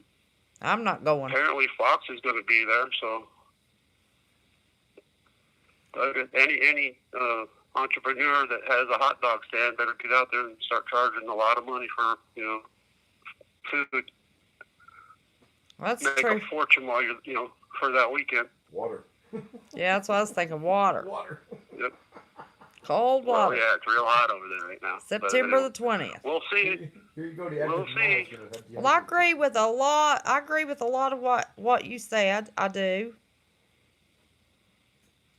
I'm not going. Apparently Fox is going to be there, so any entrepreneur that has a hot dog stand better get out there and start charging a lot of money for food. That's Make true. a fortune while you're for that weekend. Water. Yeah, that's what I was thinking. Water. Water. Yep. Cold Well, water. yeah, it's real hot over there right now. September But the 20th. we'll see. Here you go. The We'll average see. mile's gonna have the Well, I average. agree with a lot. I agree with a lot of what you said. I do.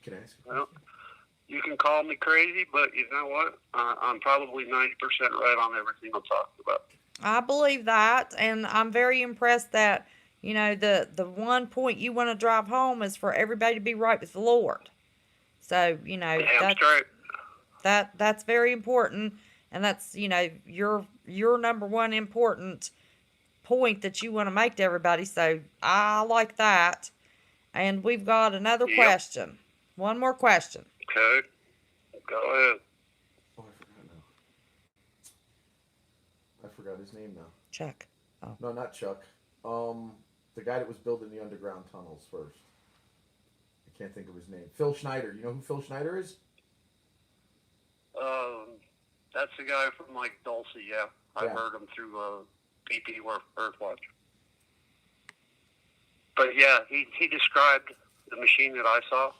Can I ask you a Well, question? You can call me crazy, but you know what? I'm probably 90% right on everything I'm talking about. I believe that, and I'm very impressed that the one point you want to drive home is for everybody to be right with the Lord. So Damn that's straight. that's very important, and that's your number one important point that you want to make to everybody. So I like that, and we've got another Yep. question. One more question. Okay. Go ahead. Oh, I forgot now. I forgot his name now. Chuck. No, not Chuck. The guy that was building the underground tunnels first. I can't think of his name. Phil Schneider. You know who Phil Schneider is? That's the guy from Dulce, yeah. I Yeah. heard him through BP or Earthwatch. But yeah, he described the machine that I saw.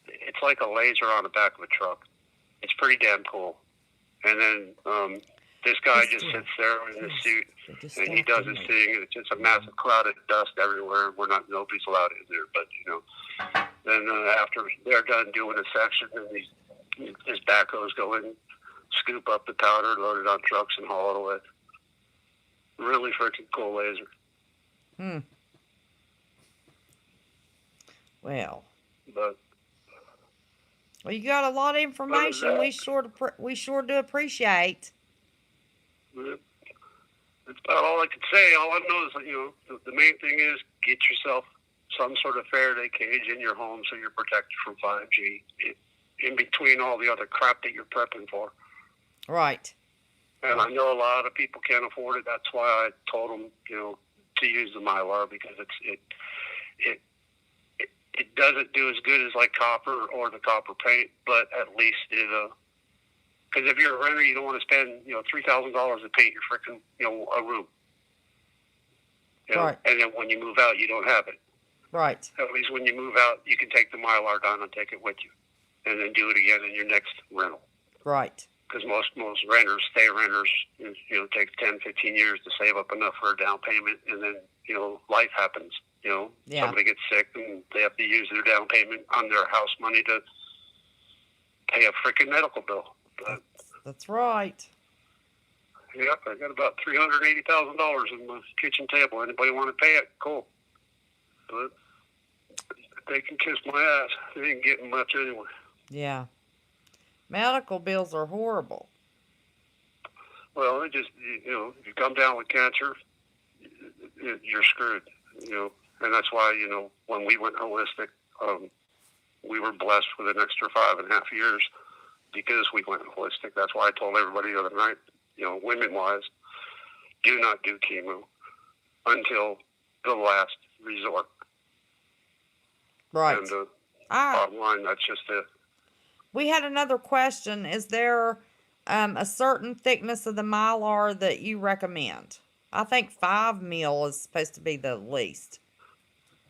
It's like a laser on the back of a truck. It's pretty damn cool. And then this guy just sits there in his suit and he does his thing, and it's just a massive cloud of dust everywhere. Nobody's allowed in there, but then after they're done doing a section, and his backhoes go in, scoop up the powder, load it on trucks, and haul it away. Really freaking cool laser. Well, But you got a lot of information. that- We sure do appreciate. that's about all I can say. All I know is, the main thing is get yourself some sort of Faraday cage in your home so you're protected from 5G in between all the other crap that you're prepping for. Right. And I know a lot of people can't afford it. That's why I told them, to use the Mylar, because it doesn't do as good as copper or the copper paint, but at least it. Because if you're a renter, you don't want to spend $3,000 to paint your freaking a room. Right. And then when you move out, you don't have it. Right. At least when you move out, you can take the Mylar down and take it with you, and then do it again in your next rental. Right. Because most renters stay renters. It takes 10, 15 years to save up enough for a down payment, and then life happens. Yeah. Somebody gets sick and they have to use their down payment on their house money to pay a freaking medical bill. But That's right. yep, I got about $380,000 in my kitchen table. Anybody want to pay it? Cool. But they can kiss my ass. They ain't getting much anyway. Yeah. Medical bills are horrible. Well, it just if you come down with cancer, you're screwed. And that's why, when we went holistic, we were blessed with an extra 5.5 years because we went holistic. That's why I told everybody the other night, women-wise, do not do chemo until the last resort. Right. And bottom line, that's just it. We had another question. Is there a certain thickness of the Mylar that you recommend? I think 5 mil is supposed to be the least.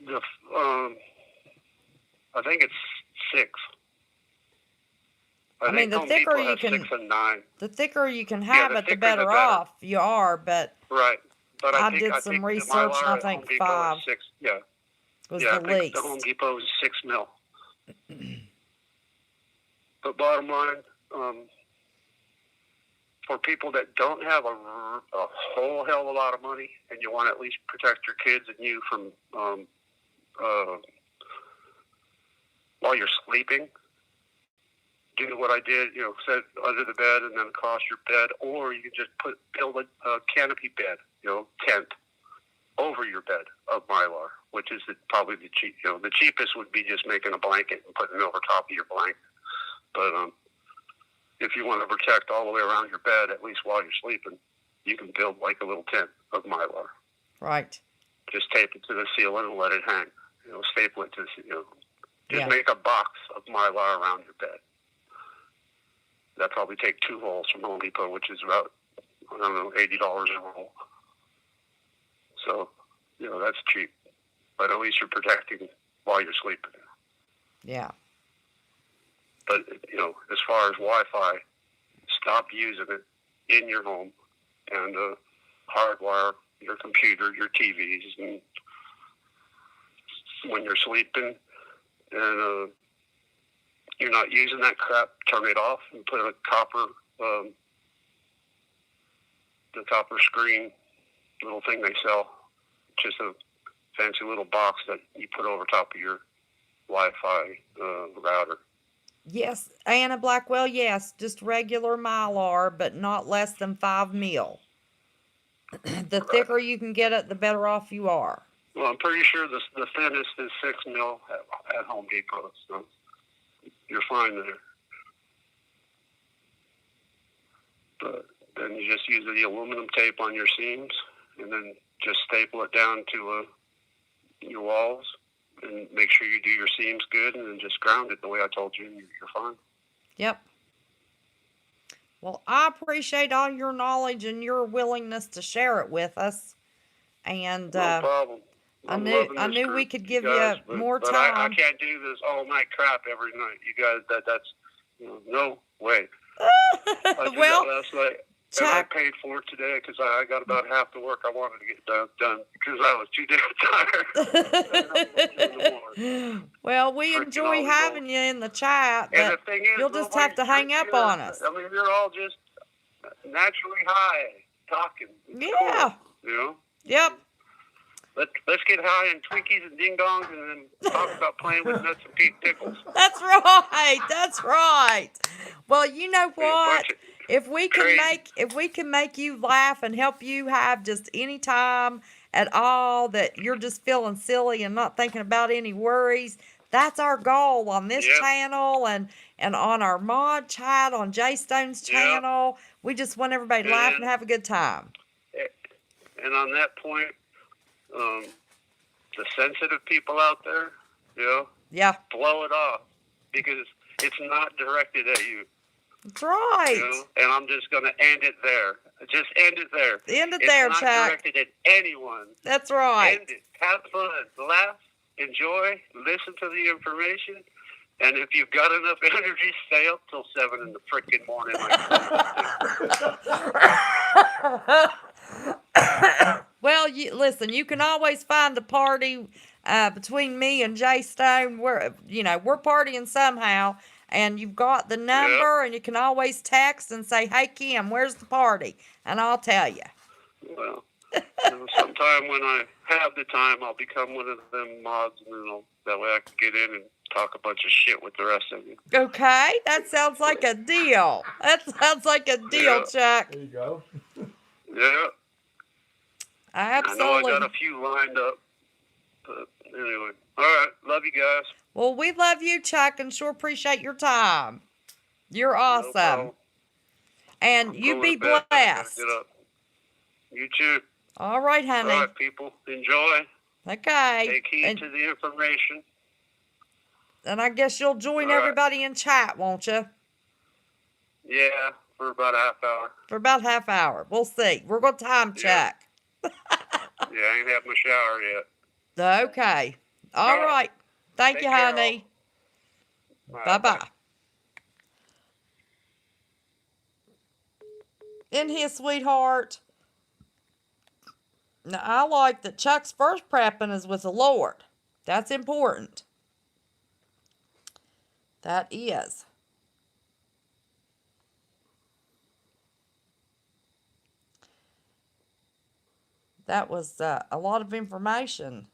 I think it's 6. I mean, think the Home thicker Depot you has can, 6 and 9. the thicker you can have the it, the thicker better the better. off you are. But Right. But I I think did I some think research, the and Mylar I at think Home Depot 5 is 6. Yeah. was Yeah, the I think least. the Home Depot is 6 mil. But bottom line, for people that don't have a whole hell of a lot of money, and you want to at least protect your kids and you from while you're sleeping, do what I did. Set under the bed and then across your bed, or you can just build a canopy bed, tent over your bed of Mylar, which is probably the cheap. The cheapest would be just making a blanket and putting it over top of your blanket. But if you want to protect all the way around your bed, at least while you're sleeping, you can build like a little tent of Mylar. Right. Just tape it to the ceiling and let it hang. Staple it to the Just Yeah. make a box of Mylar around your bed. That probably take 2 rolls from Home Depot, which is about, $80 a roll. So, that's cheap. But at least you're protecting while you're sleeping. Yeah. But, as far as Wi-Fi, stop using it in your home and hardwire your computer, your TVs, and when you're sleeping and you're not using that crap, turn it off and put a copper, the copper screen little thing they sell. Just a fancy little box that you put over top of your Wi-Fi router. Yes, Anna Blackwell, yes, just regular Mylar, but not less than 5 mil. The thicker you can get it, the better off you are. Well, I'm pretty sure the thinnest is 6 mil at Home Depot, so you're fine there. But then you just use the aluminum tape on your seams, and then just staple it down to your walls, and make sure you do your seams good, and then just ground it the way I told you, and you're fine. Yep. Well, I appreciate all your knowledge and your willingness to share it with us. And no problem. I knew we could give you more but time. I can't do this all night crap every night. You guys, that's no way. I did Well, that last night. Chuck, and I paid for it today because I got about half the work I wanted to get done because I was too damn tired. well, we enjoy having you in the chat, and but the thing is, you'll just have to hang up on us. I mean, you're all just naturally high talking. It's Yeah. Cool, Yep. Let's get high on Twinkies and Ding Dongs and then talk about playing with nuts and pink pickles. That's right. That's right. Well, you know what? If we can make you laugh and help you have just any time at all that you're just feeling silly and not thinking about any worries, that's our goal on this channel and on our mod chat on Jay Stone's channel. We just want everybody to laugh and have a good time. And on that point, the sensitive people out there, yeah, blow it off because it's not directed at you. That's right. And I'm just going to end it there. Just end it there. End it there, Chuck. It's not directed at anyone. That's right. End it. Have fun. Laugh. Enjoy. Listen to the information. And if you've got enough energy, stay up till 7 in the freaking morning. Well, listen, you can always find a party between me and Jay Stone. We're partying somehow, and you've got the number, and you can always text and say, "Hey, Kim, where's the party?" And I'll tell you. Well, sometime when I have the time, I'll become one of them mods, and then that way I can get in and talk a bunch of shit with the rest of you. Okay, that sounds like a deal. Chuck. There you go. Yeah. Absolutely. I know I got a few lined up, But anyway, all right. Love you guys. Well, we love you, Chuck, and sure appreciate your time. You're No awesome. problem. And I'm you going be to bed. I gotta blessed. get up. You too. All right, All honey. right, people. Enjoy. Okay. Take heed to the information. And I guess you'll join All right. everybody in chat, won't you? Yeah, for about a half hour. For about half hour. We'll see. We're going to time check. Yeah, I ain't had my shower yet. Okay. All right. Thank Take you, care, honey. all. All right, Bye-bye. In here, sweetheart. Now, I like that Chuck's first prepping is with the Lord. That's important. That is. That was a lot of information.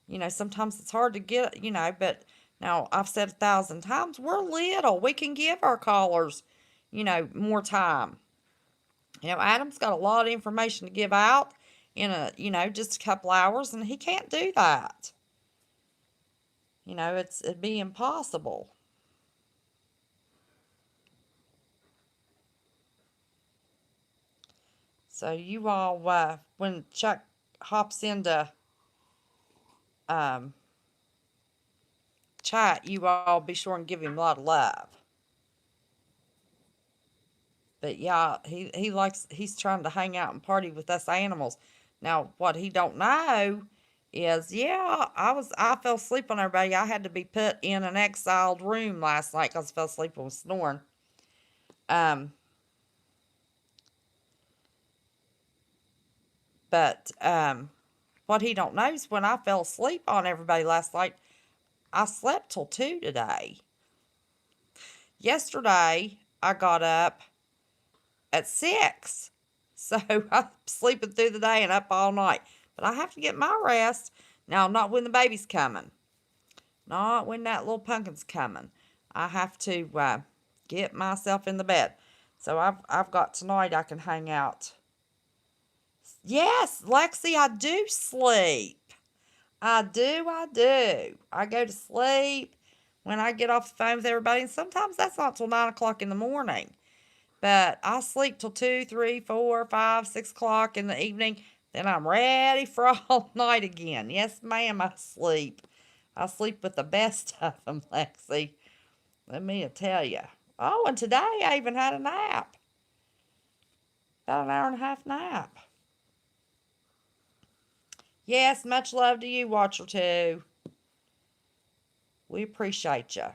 You know, sometimes it's hard to get, you know, but now I've said 1,000 times, we're little. We can give our callers, you know, more time. You know, Adam's got a lot of information to give out in a, you know, just a couple hours, and he can't do that. You know, it'd be impossible. So you all, when Chuck hops into chat, you all be sure and give him a lot of love. But yeah, he's trying to hang out and party with us animals. Now, what he don't know is, yeah, I fell asleep on everybody. I had to be put in an exiled room last night because I fell asleep and was snoring. But what he don't know is when I fell asleep on everybody last night, I slept till 2 today. Yesterday, I got up at 6. So I'm sleeping through the day and up all night. But I have to get my rest. Now, not when the baby's coming. Not when that little pumpkin's coming. I have to get myself in the bed. So I've got tonight I can hang out. Yes, Lexi, I do sleep. I do. I go to sleep when I get off the phone with everybody. And sometimes that's not till 9 o'clock in the morning. But I sleep till 2, 3, 4, 5, 6 o'clock in the evening. Then I'm ready for all night again. Yes, ma'am, I sleep. I sleep with the best of them, Lexi. Let me tell you. Oh, and today I even had a nap. About an hour and a half nap. Yes, much love to you, Watcher 2. We appreciate you.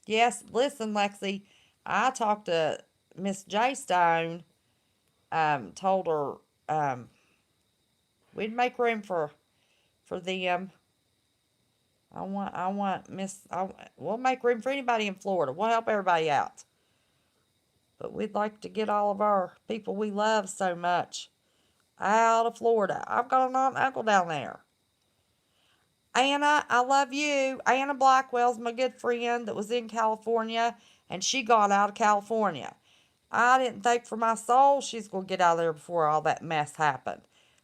Yes, listen, Lexi. I talked to Miss J Stone. Told her we'd make room for them. We'll make room for anybody in Florida. We'll help everybody out. But we'd like to get all of our people we love so much out of Florida. I've got an aunt and uncle down there. Anna, I love you. Anna Blackwell's my good friend that was in California, and she got out of California. I didn't think for my soul she's going to get out of there before all that mess happened.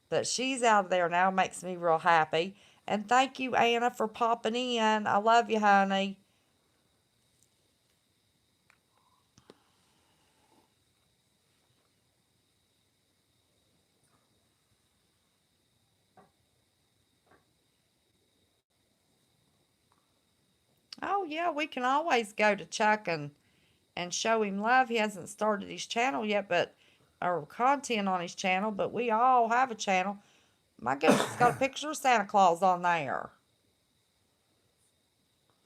But she's out of there now, makes me real happy. And thank you, Anna, for popping in. I love you, honey. Oh, yeah, we can always go to Chuck and show him love. He hasn't started his channel yet, or content on his channel, but we all have a channel. My goodness, it's got a picture of Santa Claus on there.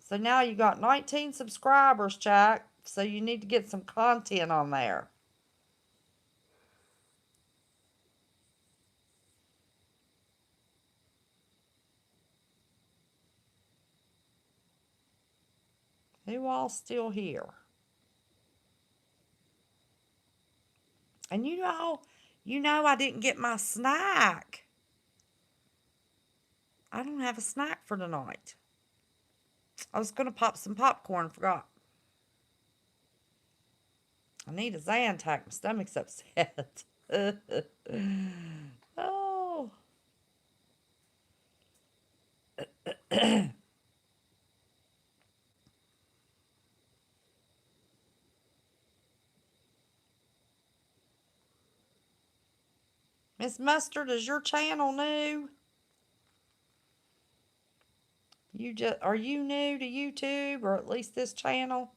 So now you got 19 subscribers, Chuck. So you need to get some content on there. Who all still here? And you know I didn't get my snack. I don't have a snack for tonight. I was going to pop some popcorn, forgot. I need a Zantac. My stomach's upset. Oh, Miss Mustard, is your channel new? Are you new to YouTube, or at least this channel?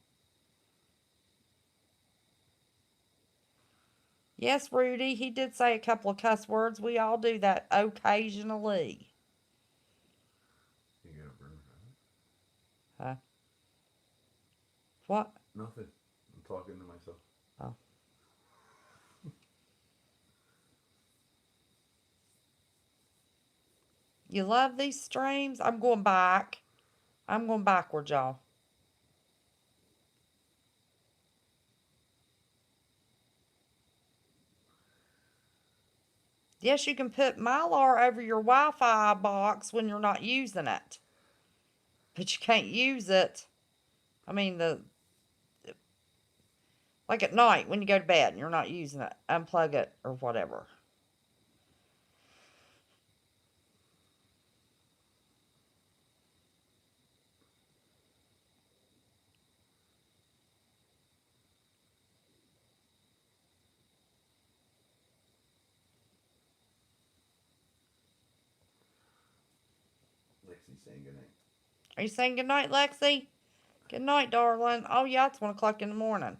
Yes, Rudy, he did say a couple of cuss words. We all do that occasionally. You got a burner, Huh? What? Nothing. I'm talking to myself. Oh. You love these streams? I'm going back. I'm going backward, y'all. Yes, you can put Mylar over your Wi-Fi box when you're not using it. But you can't use it. I mean, like at night when you go to bed and you're not using it. Unplug it or whatever. Lexi's saying goodnight. Are you saying goodnight, Lexi? Good night, darling. Oh, yeah, it's 1 o'clock in the morning.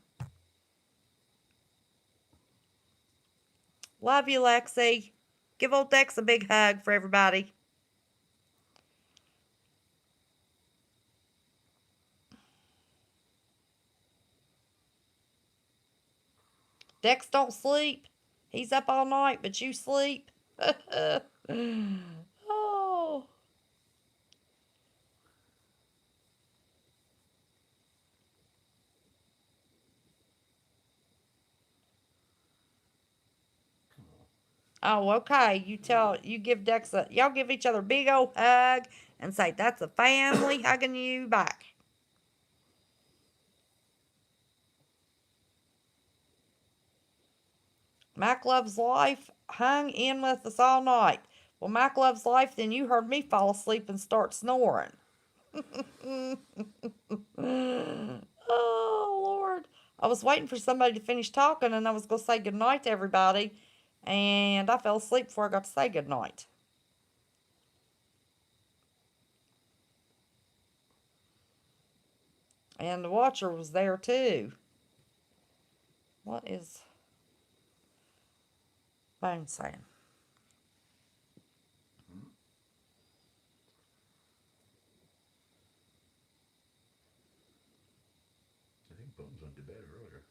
Love you, Lexi. Give old Dex a big hug for everybody. Dex don't sleep. He's up all night, but you sleep. Oh. Oh, okay. You give Dex y'all give each other a big old hug and say, that's a family hugging you back. Mac Loves Life hung in with us all night. Well, Mac Loves Life, then you heard me fall asleep and start snoring. Oh, Lord. I was waiting for somebody to finish talking and I was going to say goodnight to everybody. And I fell asleep before I got to say goodnight. And the watcher was there too. What is Bone saying? I think Bones went to bed earlier.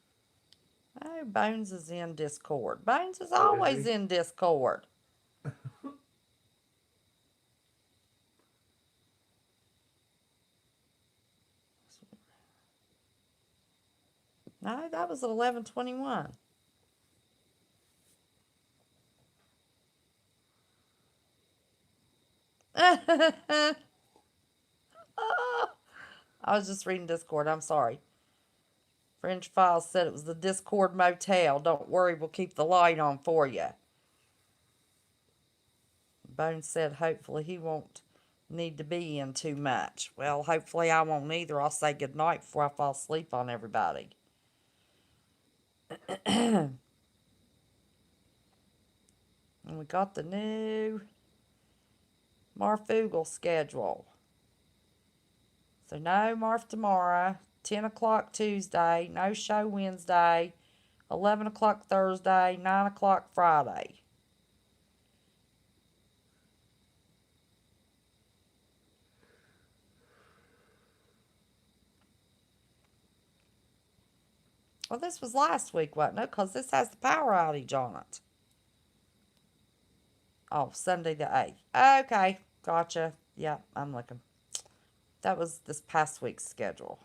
Oh, Bones is in Discord. Bones is Oh, is always he? in Discord. No, that was at 11:21. I was just reading Discord. I'm sorry. French Files said it was the Discord Motel. Don't worry, we'll keep the light on for you. Bones said hopefully he won't need to be in too much. Well, hopefully I won't either. I'll say goodnight before I fall asleep on everybody. And we got the new Marfoogle schedule. So no Marf tomorrow, 10 o'clock Tuesday, no show Wednesday, 11 o'clock Thursday, 9 o'clock Friday. Well, this was last week, wasn't it? Because this has the power outage on it. Oh, Sunday the 8th. Okay, gotcha. Yeah, I'm looking. That was this past week's schedule.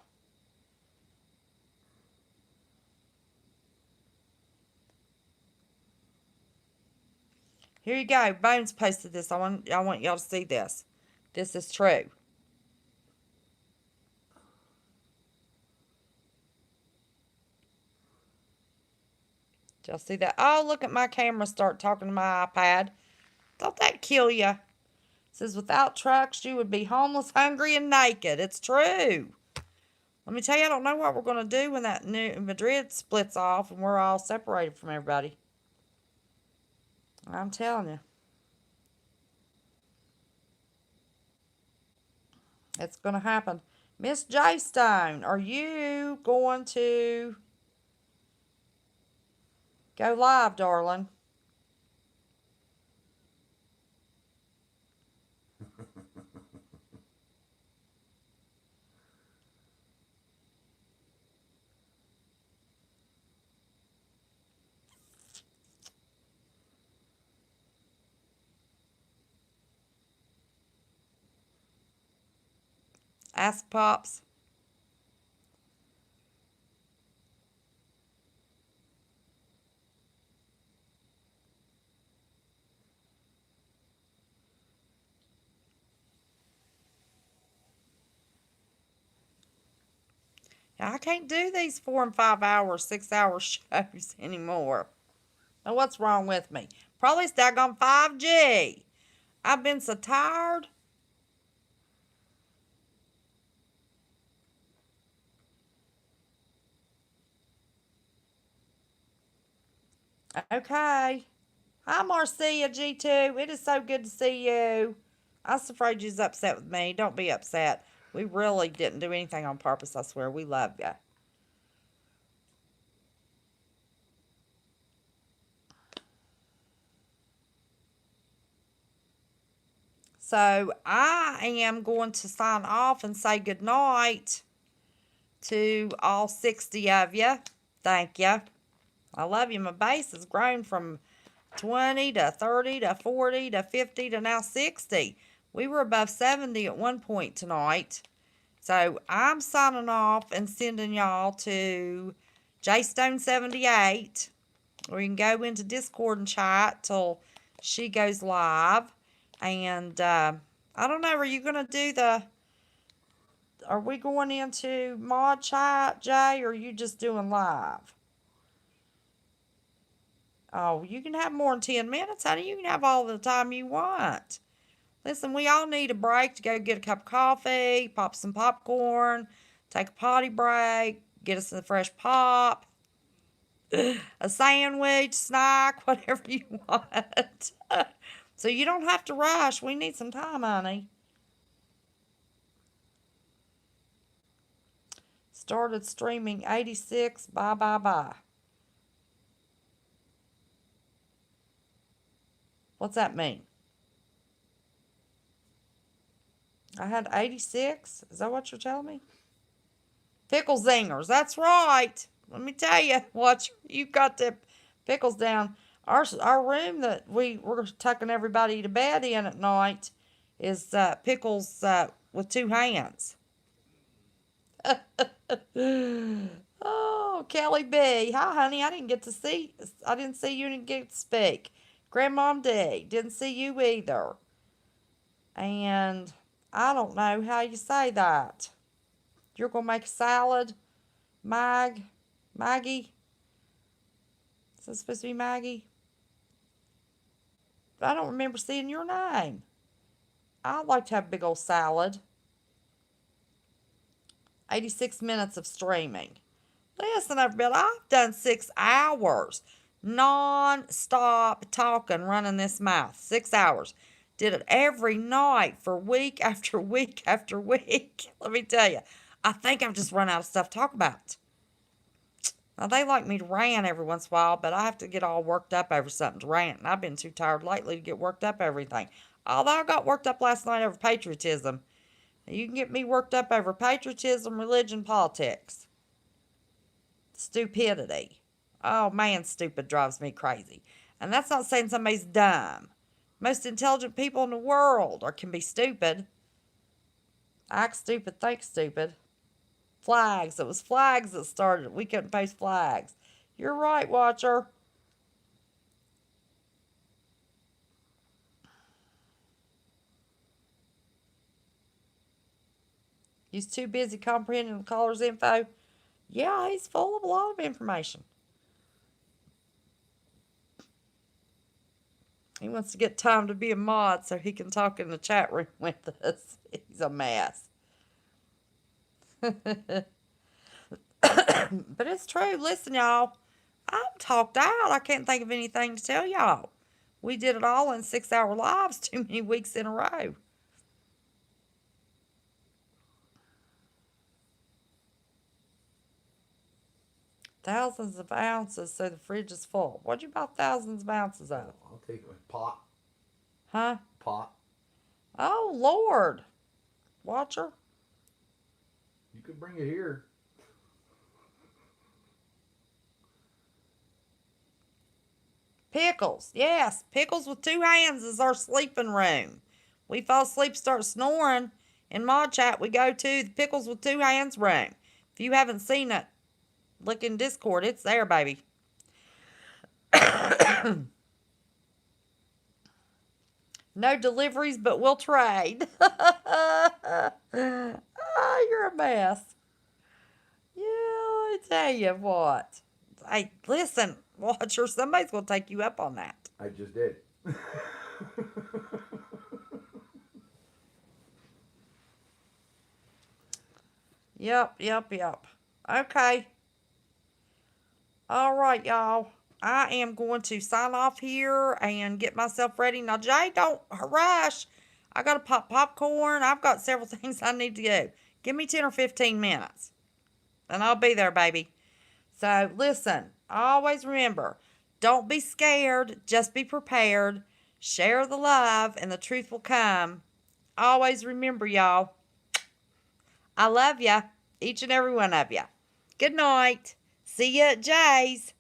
Here you go. Bones posted this. I want y'all to see this. This is true. Did y'all see that? Oh, look at my camera start talking to my iPad. Don't that kill you? Says without trucks, you would be homeless, hungry, and naked. It's true. Let me tell you, I don't know what we're going to do when that new Madrid splits off and we're all separated from everybody. I'm telling you. It's going to happen. Miss J Stone, are you going to go live, darling? Ask Pops. I can't do these 4 and 5 hour, 6 hour shows anymore. Now, what's wrong with me? Probably it's daggone 5G. I've been so tired. Okay. Hi, Marcia G2. It is so good to see you. I was afraid you was upset with me. Don't be upset. We really didn't do anything on purpose, I swear. We love you. So I am going to sign off and say goodnight to all 60 of you. Thank you. I love you. My base has grown from 20 to 30 to 40 to 50 to now 60. We were above 70 at one point tonight. So I'm signing off and sending y'all to JStone78, or you can go into Discord and chat till she goes live. And I don't know, are you going to do are we going into mod chat, Jay, or are you just doing live? Oh, you can have more than 10 minutes, honey. You can have all the time you want. Listen, we all need a break to go get a cup of coffee, pop some popcorn, take a potty break, get us a fresh pop, a sandwich, snack, whatever you want. So you don't have to rush. We need some time, honey. Started streaming 86. Bye, bye, bye. What's that mean? I had 86? Is that what you're telling me? Pickle zingers. That's right. Let me tell you, watch, you got the pickles down. Our room that we're tucking everybody to bed in at night is pickles with 2 hands. Oh, Kelly B. Hi, honey. I didn't see you, didn't get to speak. Grandmom D. Didn't see you either. And I don't know how you say that. You're going to make a salad? Maggie? Is that supposed to be Maggie? I don't remember seeing your name. I'd like to have a big old salad. 86 minutes of streaming. Listen, everybody, I've done 6 hours non-stop talking, running this mouth. 6 hours. Did it every night for week after week after week. Let me tell you, I think I've just run out of stuff to talk about. Now, they like me to rant every once in a while, but I have to get all worked up over something to rant, and I've been too tired lately to get worked up over everything. Although I got worked up last night over patriotism. You can get me worked up over patriotism, religion, politics. Stupidity. Oh man, stupid drives me crazy. And that's not saying somebody's dumb. Most intelligent people in the world can be stupid. Act stupid, think stupid. Flags. It was flags that started it. We couldn't post flags. You're right, Watcher. He's too busy comprehending the caller's info. Yeah, he's full of a lot of information. He wants to get time to be a mod so he can talk in the chat room with us. He's a mess. But it's true. Listen, y'all. I'm talked out. I can't think of anything to tell y'all. We did it all in 6-hour lives too many weeks in a row. Thousands of ounces, so the fridge is full. What'd you buy thousands of ounces of? I'll take it with pot. Huh? Pot. Oh, Lord. Watcher. You could bring it here. Pickles. Yes, pickles with 2 hands is our sleeping room. We fall asleep, start snoring. In Mod Chat, we go to the pickles with 2 hands room. If you haven't seen it, look in Discord. It's there, baby. No deliveries, but we'll trade. Oh, you're a mess. Yeah, I tell you what. Hey, listen, Watcher, somebody's going to take you up on that. I just did. Yep. Okay. All right, y'all. I am going to sign off here and get myself ready. Now, Jay, don't rush. I got to pop popcorn. I've got several things I need to do. Give me 10 or 15 minutes, and I'll be there, baby. So, listen, always remember, don't be scared. Just be prepared. Share the love, and the truth will come. Always remember, y'all, I love ya, each and every one of ya. Good night. See ya at Jay's.